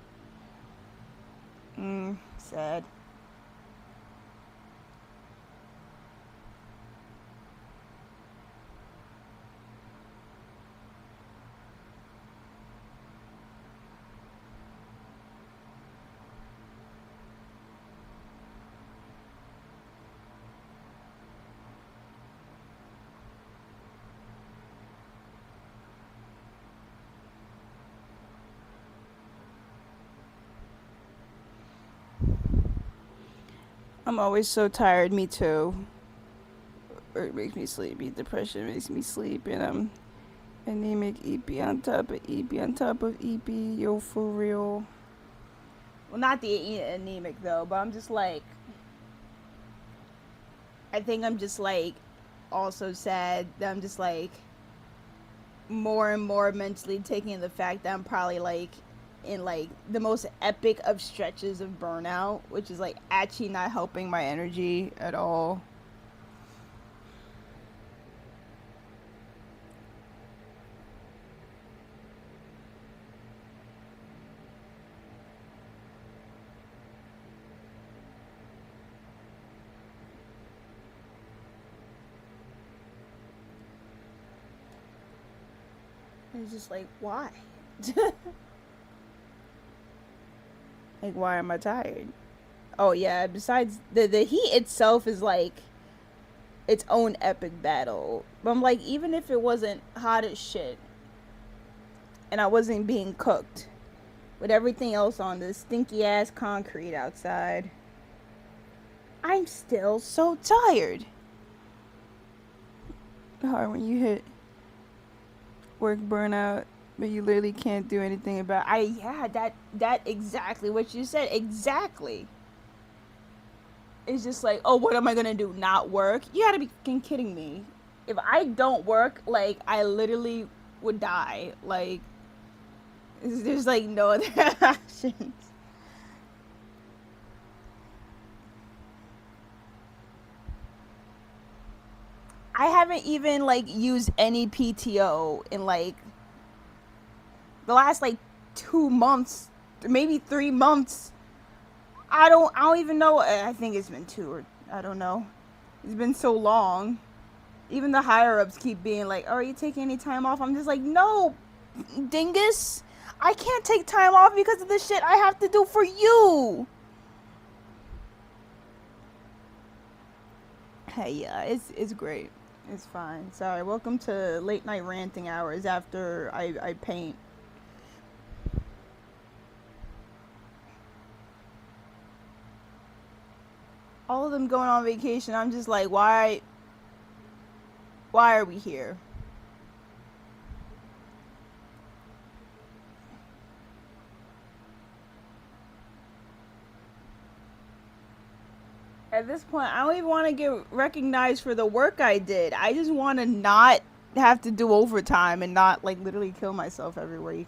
Sad. I'm always so tired. Me too. Or it makes me sleepy. Depression makes me sleep, and I'm anemic. EP on top of EP on top of EP. Yo, for real. Well, not the anemic though, but I'm just like, I think I'm just like, also sad that I'm just like more and more mentally taking the fact that I'm probably like in like the most epic of stretches of burnout, which is like actually not helping my energy at all. It's just like, why? Like, why am I tired? Oh yeah, besides the heat itself is like its own epic battle. But I'm like, even if it wasn't hot as shit and I wasn't being cooked with everything else on this stinky ass concrete outside, I'm still so tired. Hard when you hit work burnout, but you literally can't do anything about. That exactly what you said. Exactly. It's just like, oh, what am I gonna do? Not work? You gotta be fucking kidding me. If I don't work, like I literally would die. Like there's like no other options. I haven't even like used any PTO in like the last like 2 months, maybe 3 months. I don't even know. I think it's been two or I don't know. It's been so long. Even the higher ups keep being like, oh, "Are you taking any time off?" I'm just like, "No, dingus. I can't take time off because of the shit I have to do for you." Hey, yeah, it's great. It's fine. Sorry. Welcome to late night ranting hours after I paint. All of them going on vacation. I'm just like, why are we here? At this point, I don't even want to get recognized for the work I did. I just want to not have to do overtime and not like literally kill myself every week.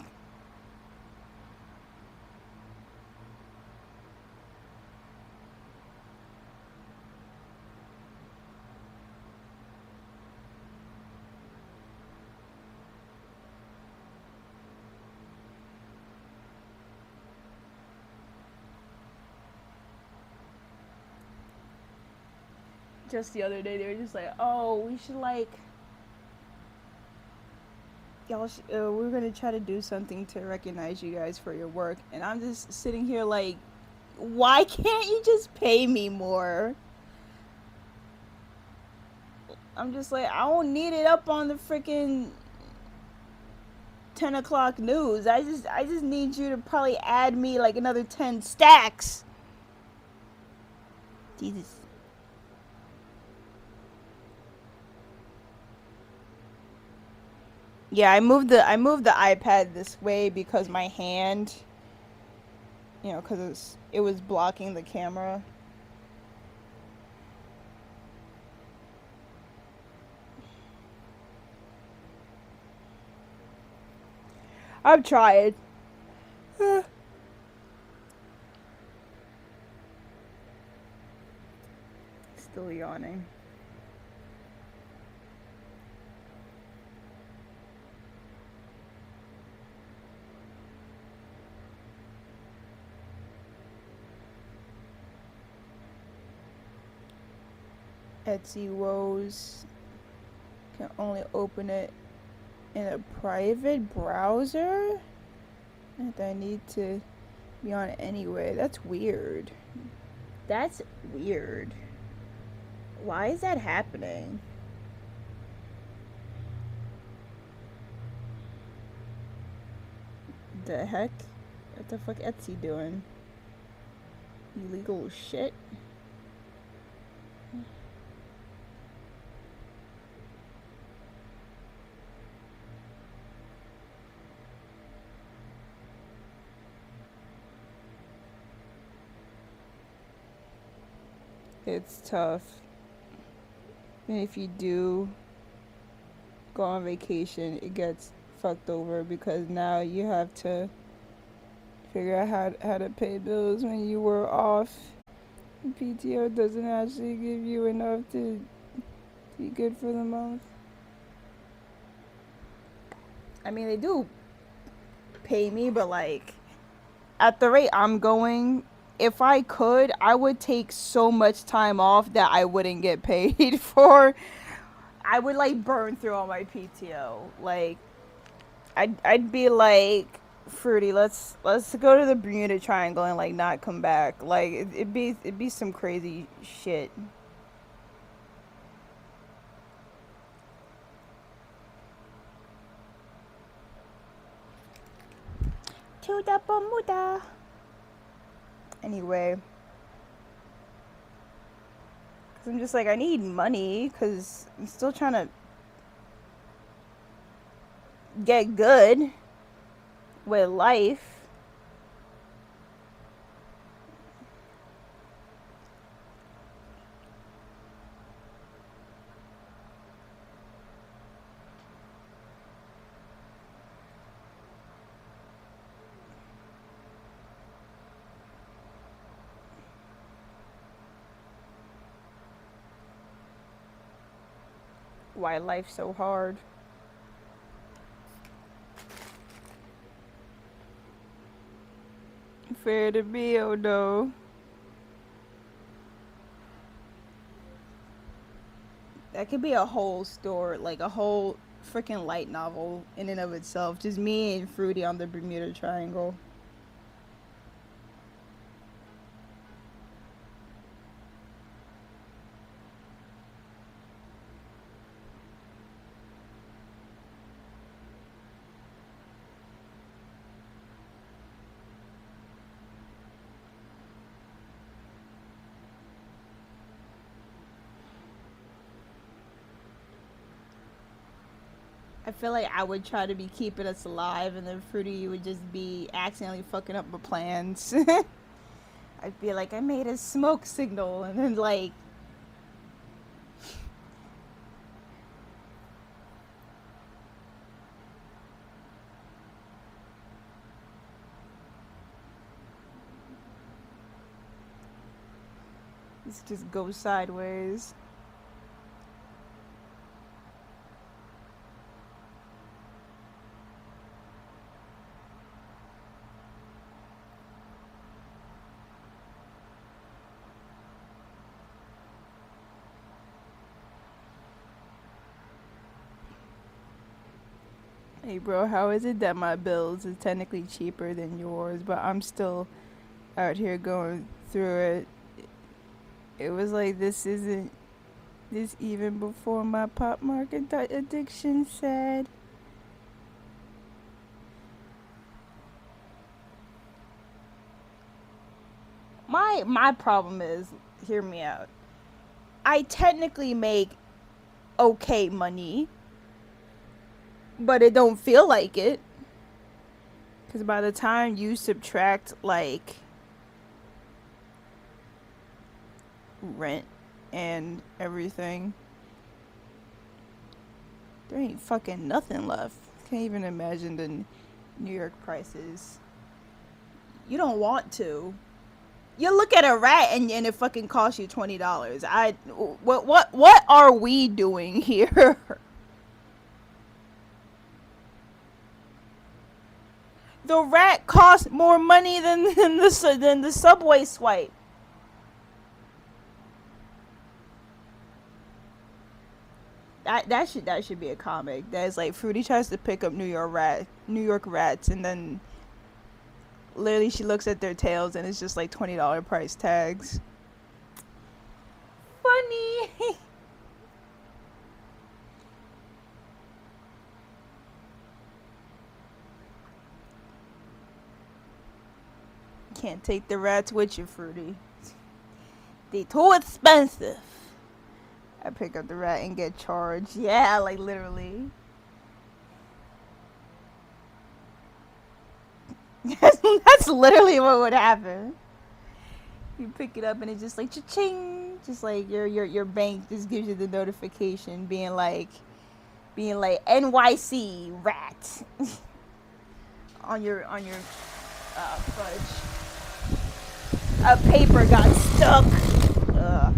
just the other day, they were just like, oh, we should like, we're gonna try to do something to recognize you guys for your work. And I'm just sitting here like, why can't you just pay me more? I'm just like, I don't need it up on the freaking 10 o'clock news. I just need you to probably add me like another 10 stacks. Jesus. Yeah, I moved the iPad this way because my hand, because it was blocking the camera. I've tried. Still yawning. Etsy woes. Can only open it in a private browser? And I need to be on it anyway. That's weird. That's weird. Why is that happening? The heck? What the fuck Etsy doing? Illegal shit? It's tough. And if you do go on vacation, it gets fucked over because now you have to figure out how to pay bills when you were off. PTO doesn't actually give you enough to be good for the month. I mean, they do pay me, but like at the rate I'm going, if I could, I would take so much time off that I wouldn't get paid for. I would like burn through all my PTO. Like I'd be like, Fruity, let's go to the Bermuda Triangle and like not come back. Like it'd be some crazy shit. To the Bermuda. Anyway, because I'm just like, I need money because I'm still trying to get good with life. Why life's so hard. Fair to be, oh no. That could be a whole story, like a whole freaking light novel in and of itself. Just me and Fruity on the Bermuda Triangle. I feel like I would try to be keeping us alive, and then Fruity would just be accidentally fucking up my plans. I'd be like, I made a smoke signal, and then like, this just goes sideways. Hey, bro, how is it that my bills is technically cheaper than yours, but I'm still out here going through it? It was like, this isn't this even before my pop market addiction said. My problem is, hear me out. I technically make okay money, but it don't feel like it. Cause by the time you subtract like rent and everything, there ain't fucking nothing left. Can't even imagine the New York prices. You don't want to. You look at a rat and it fucking costs you $20. What are we doing here? The rat costs more money than the subway swipe. That should be a comic. That's like Fruity tries to pick up New York rats, and then literally she looks at their tails and it's just like $20 price tags. Funny. Can't take the rats with you, Fruity. They too expensive. I pick up the rat and get charged. Yeah, like literally. That's literally what would happen. You pick it up and it's just like cha-ching, just like your bank just gives you the notification being like NYC rat on your fudge. A paper got stuck. Ugh.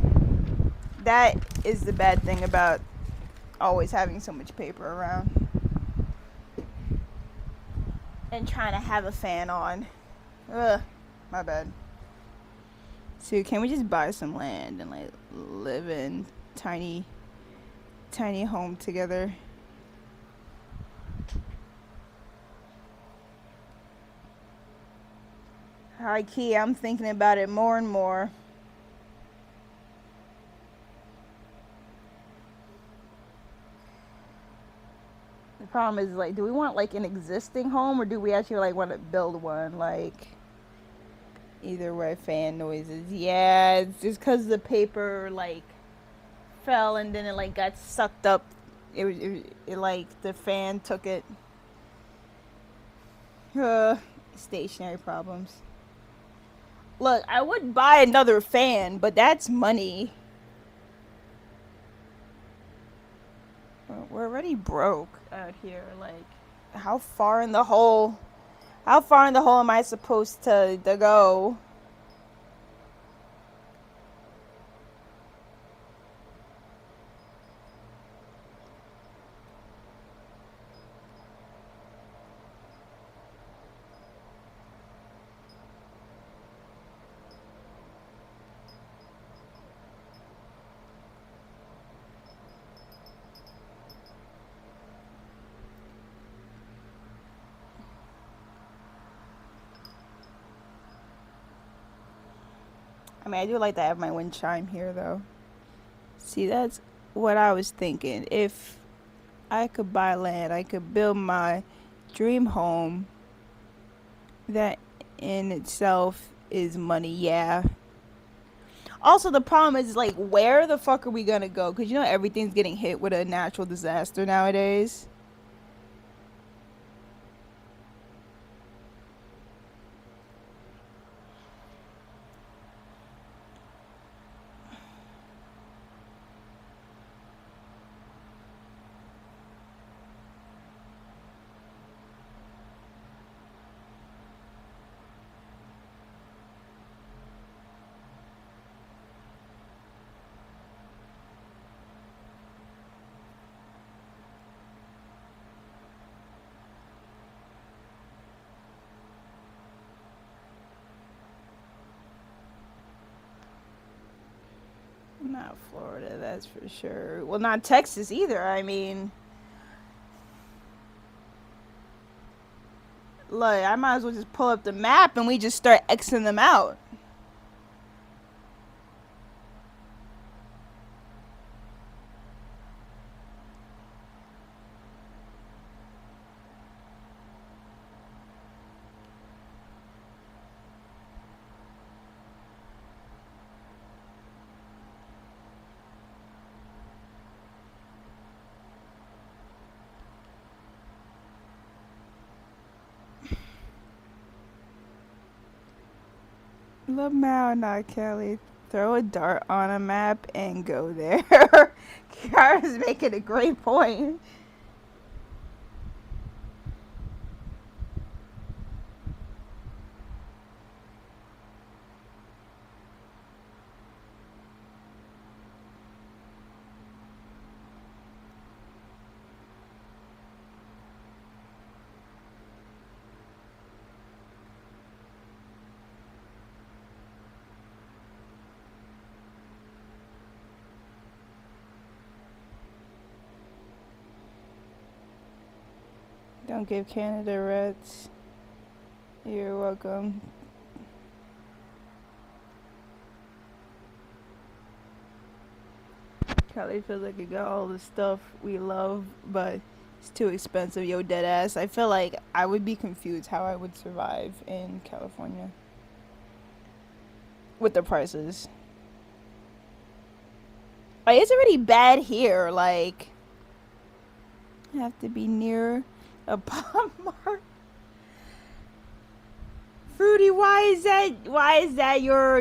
That is the bad thing about always having so much paper around and trying to have a fan on. Ugh, my bad. So can we just buy some land and like live in tiny home together? High key, I'm thinking about it more and more. The problem is like, do we want like an existing home or do we actually like want to build one? Like, either way, fan noises. Yeah, it's just because the paper like fell and then it like got sucked up. It like the fan took it. Uh, Stationary problems. Look, I would buy another fan, but that's money. We're already broke out here. Like, how far in the hole? How far in the hole am I supposed to go? I mean, I do like to have my wind chime here, though. See, that's what I was thinking. If I could buy land, I could build my dream home. That in itself is money, yeah. Also, the problem is, like, where the fuck are we gonna go? Because you know everything's getting hit with a natural disaster nowadays. Not Florida, that's for sure. Well, not Texas either. I mean, Look, I might as well just pull up the map and we just start Xing them out. Lamau, not Kelly. Throw a dart on a map and go there. Kara's making a great point. Don't give Canada reds. You're welcome. Kelly feels like it got all the stuff we love, but it's too expensive. Yo, dead ass. I feel like I would be confused how I would survive in California with the prices. Like, it's already bad here. Like, I have to be near a Pop Mart. Fruity, why is that your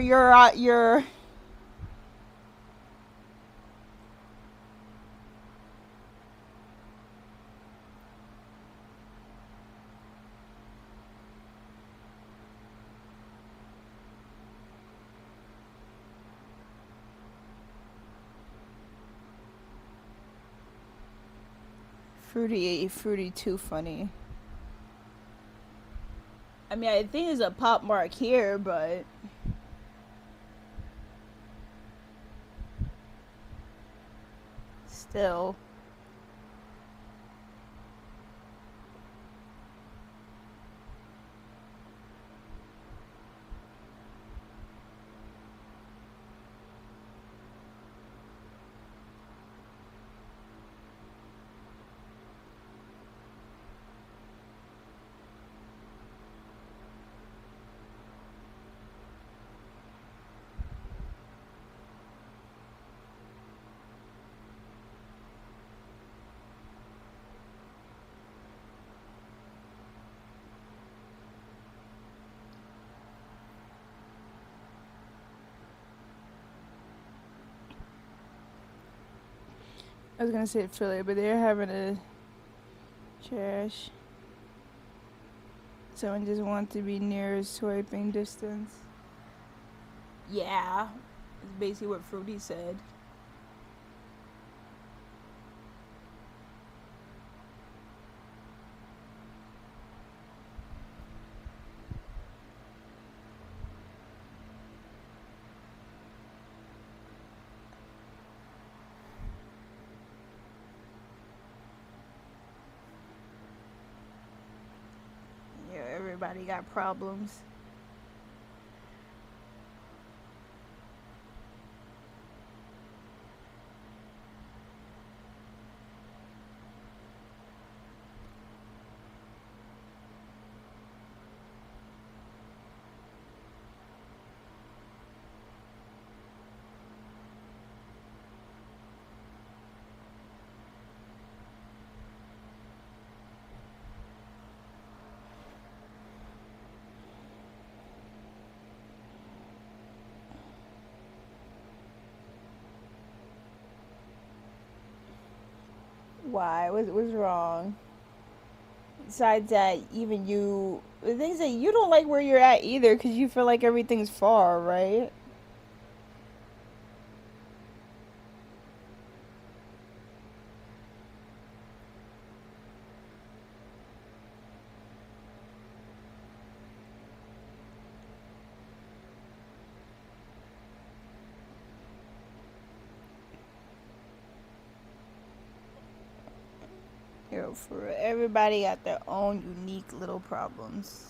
fruity too funny. I mean, I think there's a Pop Mart here, but still. I was gonna say Philly, but they're having a trash. Someone just want to be near swiping distance. Yeah, it's basically what Fruity said. Yeah, everybody got problems. Why? What's wrong? Besides that, even you, the things that you don't like where you're at either, because you feel like everything's far, right? Yo, for real, everybody got their own unique little problems.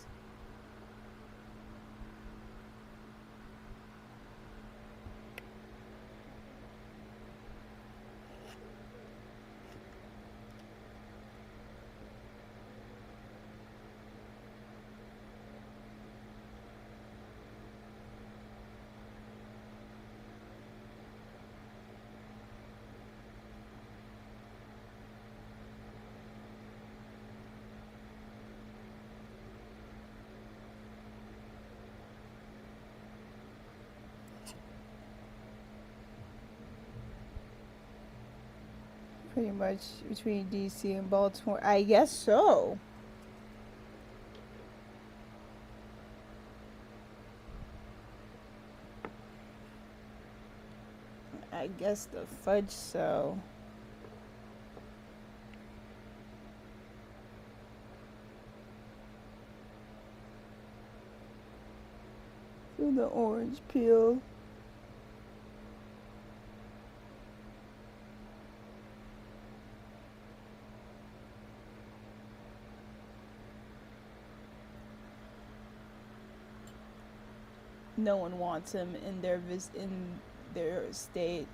Pretty much between DC and Baltimore. I guess so. I guess the fudge so. Feel the orange peel. No one wants him in their state.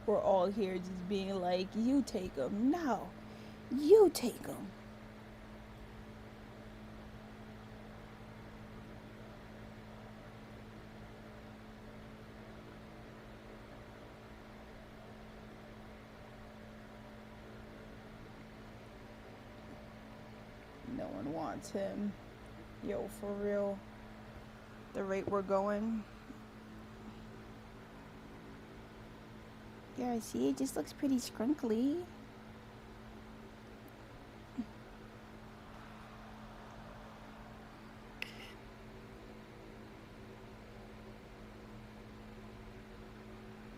We're all here just being like, you take him. No, you take him. No one wants him. Yo, for real. The rate we're going. Yeah, see, it just looks pretty scrunkly.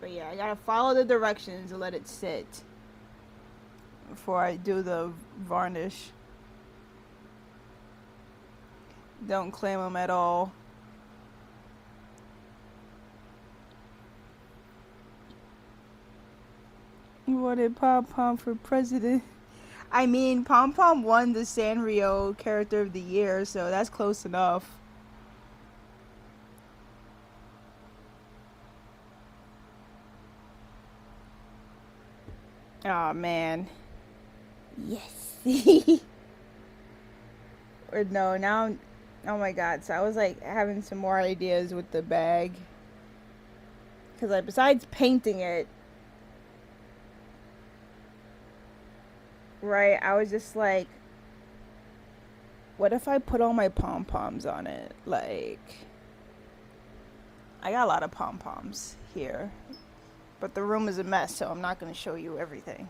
But yeah, I gotta follow the directions and let it sit before I do the varnish. Don't claim them at all. You wanted Pom Pom for president. I mean, Pom Pom won the Sanrio Character of the Year, so that's close enough. Oh man. Yes. Or no, now, oh my god. So I was like having some more ideas with the bag. Because like, besides painting it, right, I was just like, what if I put all my pom-poms on it? Like, I got a lot of pom-poms here. But the room is a mess, so I'm not going to show you everything.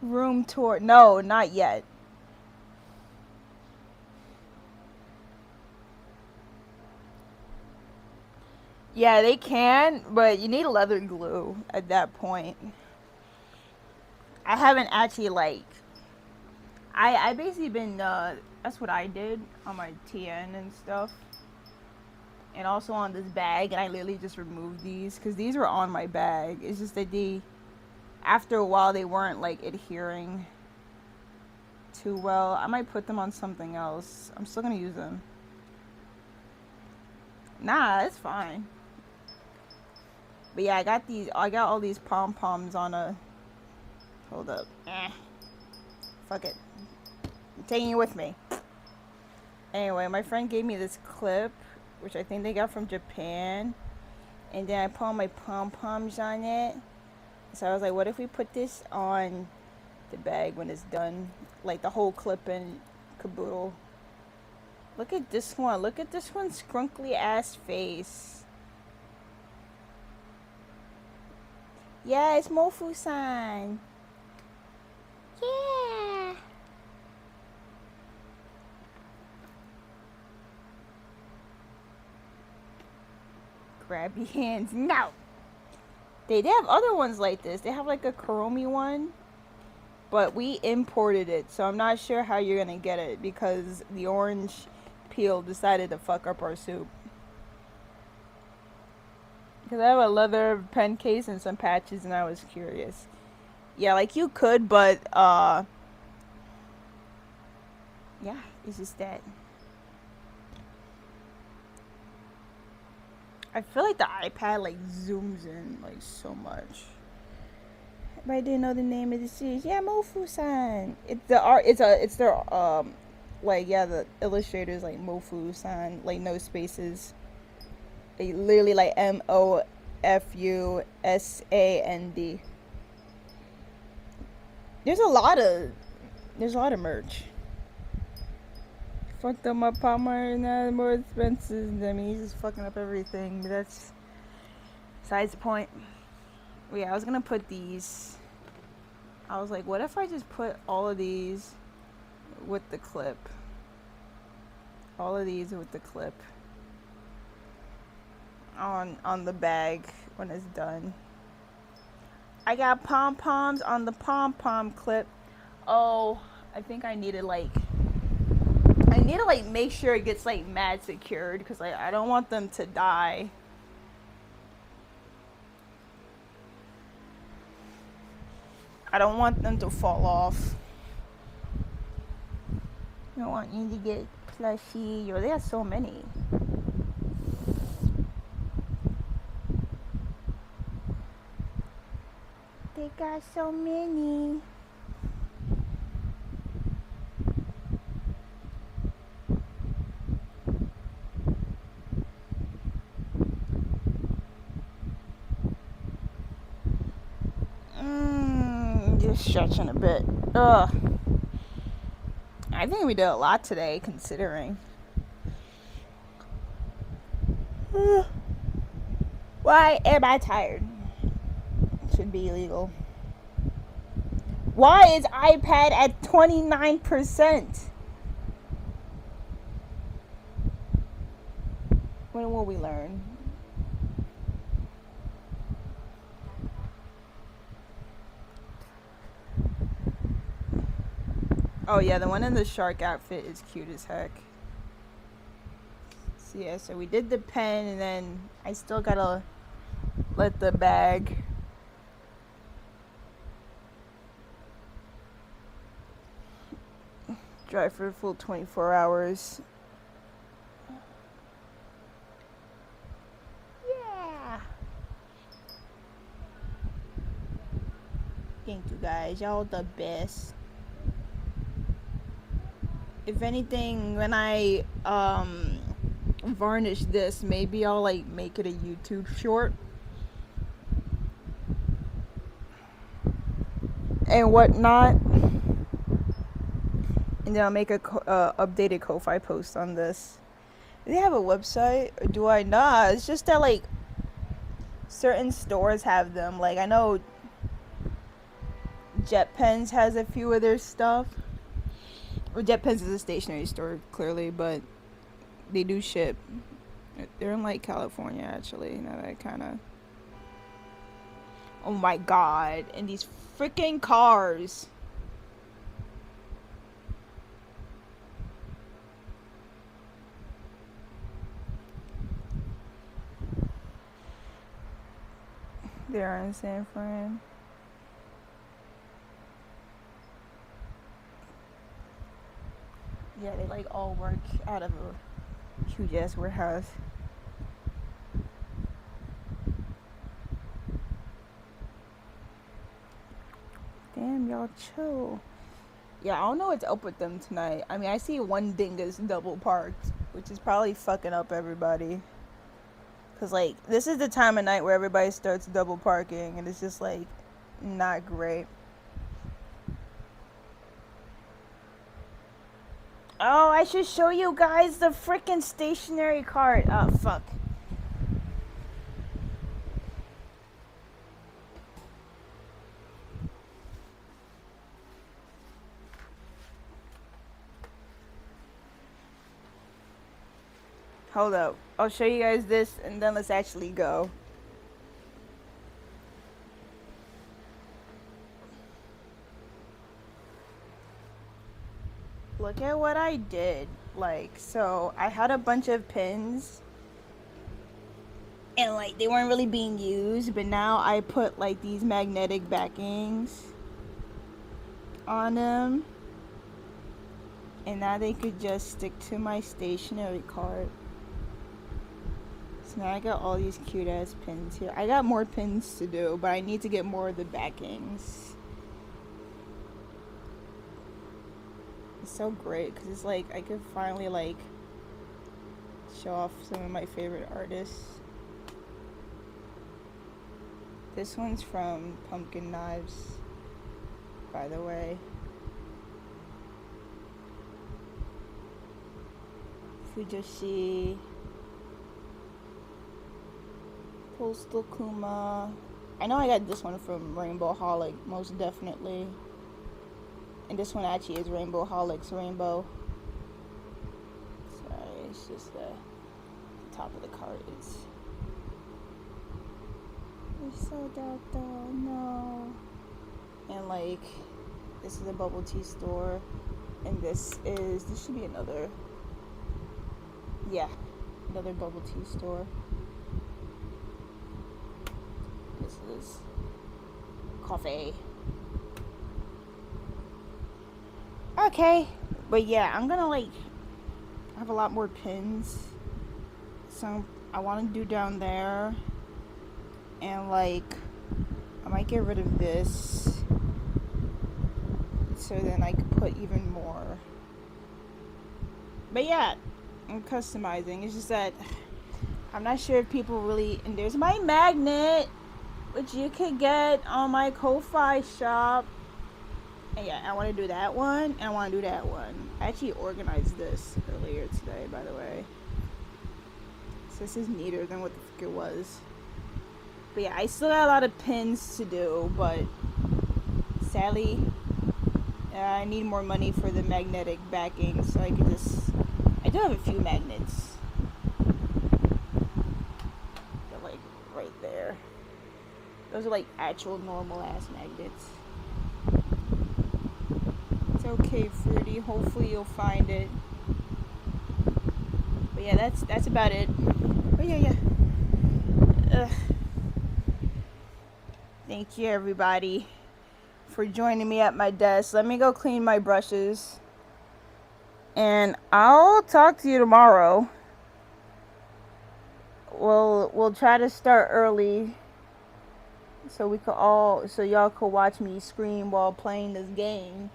Room tour. No, not yet. Yeah, they can, but you need leather glue at that point. I haven't actually, like, I basically been, that's what I did on my TN and stuff. And also on this bag, and I literally just removed these, because these were on my bag. It's just that after a while, they weren't, like, adhering too well. I might put them on something else. I'm still gonna use them. Nah, it's fine. But yeah, I got all these pom-poms on a, hold up. Fuck it. I'm taking it with me. Anyway, my friend gave me this clip, which I think they got from Japan. And then I put all my pom-poms on it. So I was like, what if we put this on the bag when it's done? Like the whole clip and caboodle. Look at this one. Look at this one's scrunkly ass face. Yeah, it's Mofu-san. Yeah. Grab your hands. No. They have other ones like this. They have like a Kuromi one. but we imported it, so I'm not sure how you're gonna get it because the orange peel decided to fuck up our soup. Because I have a leather pen case and some patches, and I was curious. Yeah, like you could, but yeah, it's just that. I feel like the iPad like zooms in like so much. But I didn't know the name of the series. Yeah, Mofu-san. It's the art. It's their like yeah, the illustrators like Mofu-san, like no spaces. They literally like MOFUSAND. There's a lot of merch. Fucked up my Palmer and now more expenses. I mean, he's just fucking up everything. But that's besides the point. But yeah, I was gonna put these. I was like, what if I just put all of these with the clip? All of these with the clip on the bag when it's done. I got pom-poms on the pom-pom clip. Oh, I think I need to like make sure it gets like mad secured because like I don't want them to die. I don't want them to fall off. I don't want you to get plushy. Yo, they have so many. They got so many. Just stretching a bit. Ugh. I think we did a lot today, considering. Why am I tired? Should be illegal. Why is iPad at 29%? When will we learn? Oh yeah, the one in the shark outfit is cute as heck. So yeah, so we did the pen and then I still gotta let the bag dry for a full 24 hours. Yeah. Thank you guys, y'all the best. If anything, when I varnish this, maybe I'll like make it a YouTube short and whatnot, and then I'll make a updated Ko-Fi post on this. Do they have a website or do I not? It's just that like certain stores have them. Like I know JetPens has a few of their stuff. Well, JetPens is a stationery store, clearly, but they do ship. They're in, like, California, actually. Now that I kind of... Oh, my God. And these freaking cars. They're in San Fran. Yeah, they like all work out of a huge ass warehouse. Damn, y'all chill. Yeah, I don't know what's up with them tonight. I mean, I see one dingus double parked, which is probably fucking up everybody. Cause like this is the time of night where everybody starts double parking, and it's just like not great. Oh, I should show you guys the freaking stationary cart. Oh, fuck. Hold up. I'll show you guys this, and then let's actually go. look at what I did. Like, so I had a bunch of pins and like they weren't really being used, but now I put like these magnetic backings on them, and now they could just stick to my stationery cart. So now I got all these cute ass pins here. I got more pins to do, but I need to get more of the backings. It's so great because it's like I could finally like show off some of my favorite artists. This one's from Pumpkin Knives, by the way. Fujoshi, Postal Kuma. I know I got this one from Rainbow Holic, most definitely. And this one actually is Rainbow Holic's Rainbow. Sorry, it's just the top of the card is. It's so dark though, no. And like, this is a bubble tea store. And this should be another, yeah, another bubble tea store. This is coffee. Okay, but yeah, I'm gonna like have a lot more pins. So I want to do down there, and like I might get rid of this, so then I could put even more. But yeah, I'm customizing. It's just that I'm not sure if people really. And there's my magnet, which you could get on my Ko-Fi shop. And yeah, I want to do that one, and I want to do that one. I actually organized this earlier today, by the way. So this is neater than what the fuck it was. But yeah, I still got a lot of pins to do, but sadly, I need more money for the magnetic backing, so I can just... I do have a few magnets. They're like right there. Those are like actual normal ass magnets. Okay, Fruity, hopefully you'll find it. But yeah, that's about it. But yeah. Thank you everybody for joining me at my desk. Let me go clean my brushes, and I'll talk to you tomorrow. We'll try to start early so y'all could watch me scream while playing this game.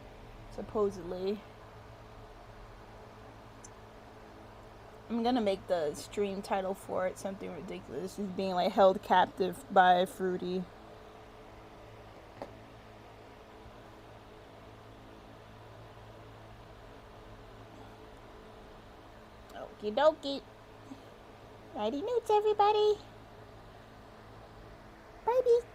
Supposedly. I'm gonna make the stream title for it something ridiculous. It's being like held captive by Fruity. Okie dokie. Nighty noots, everybody. Bye, bye.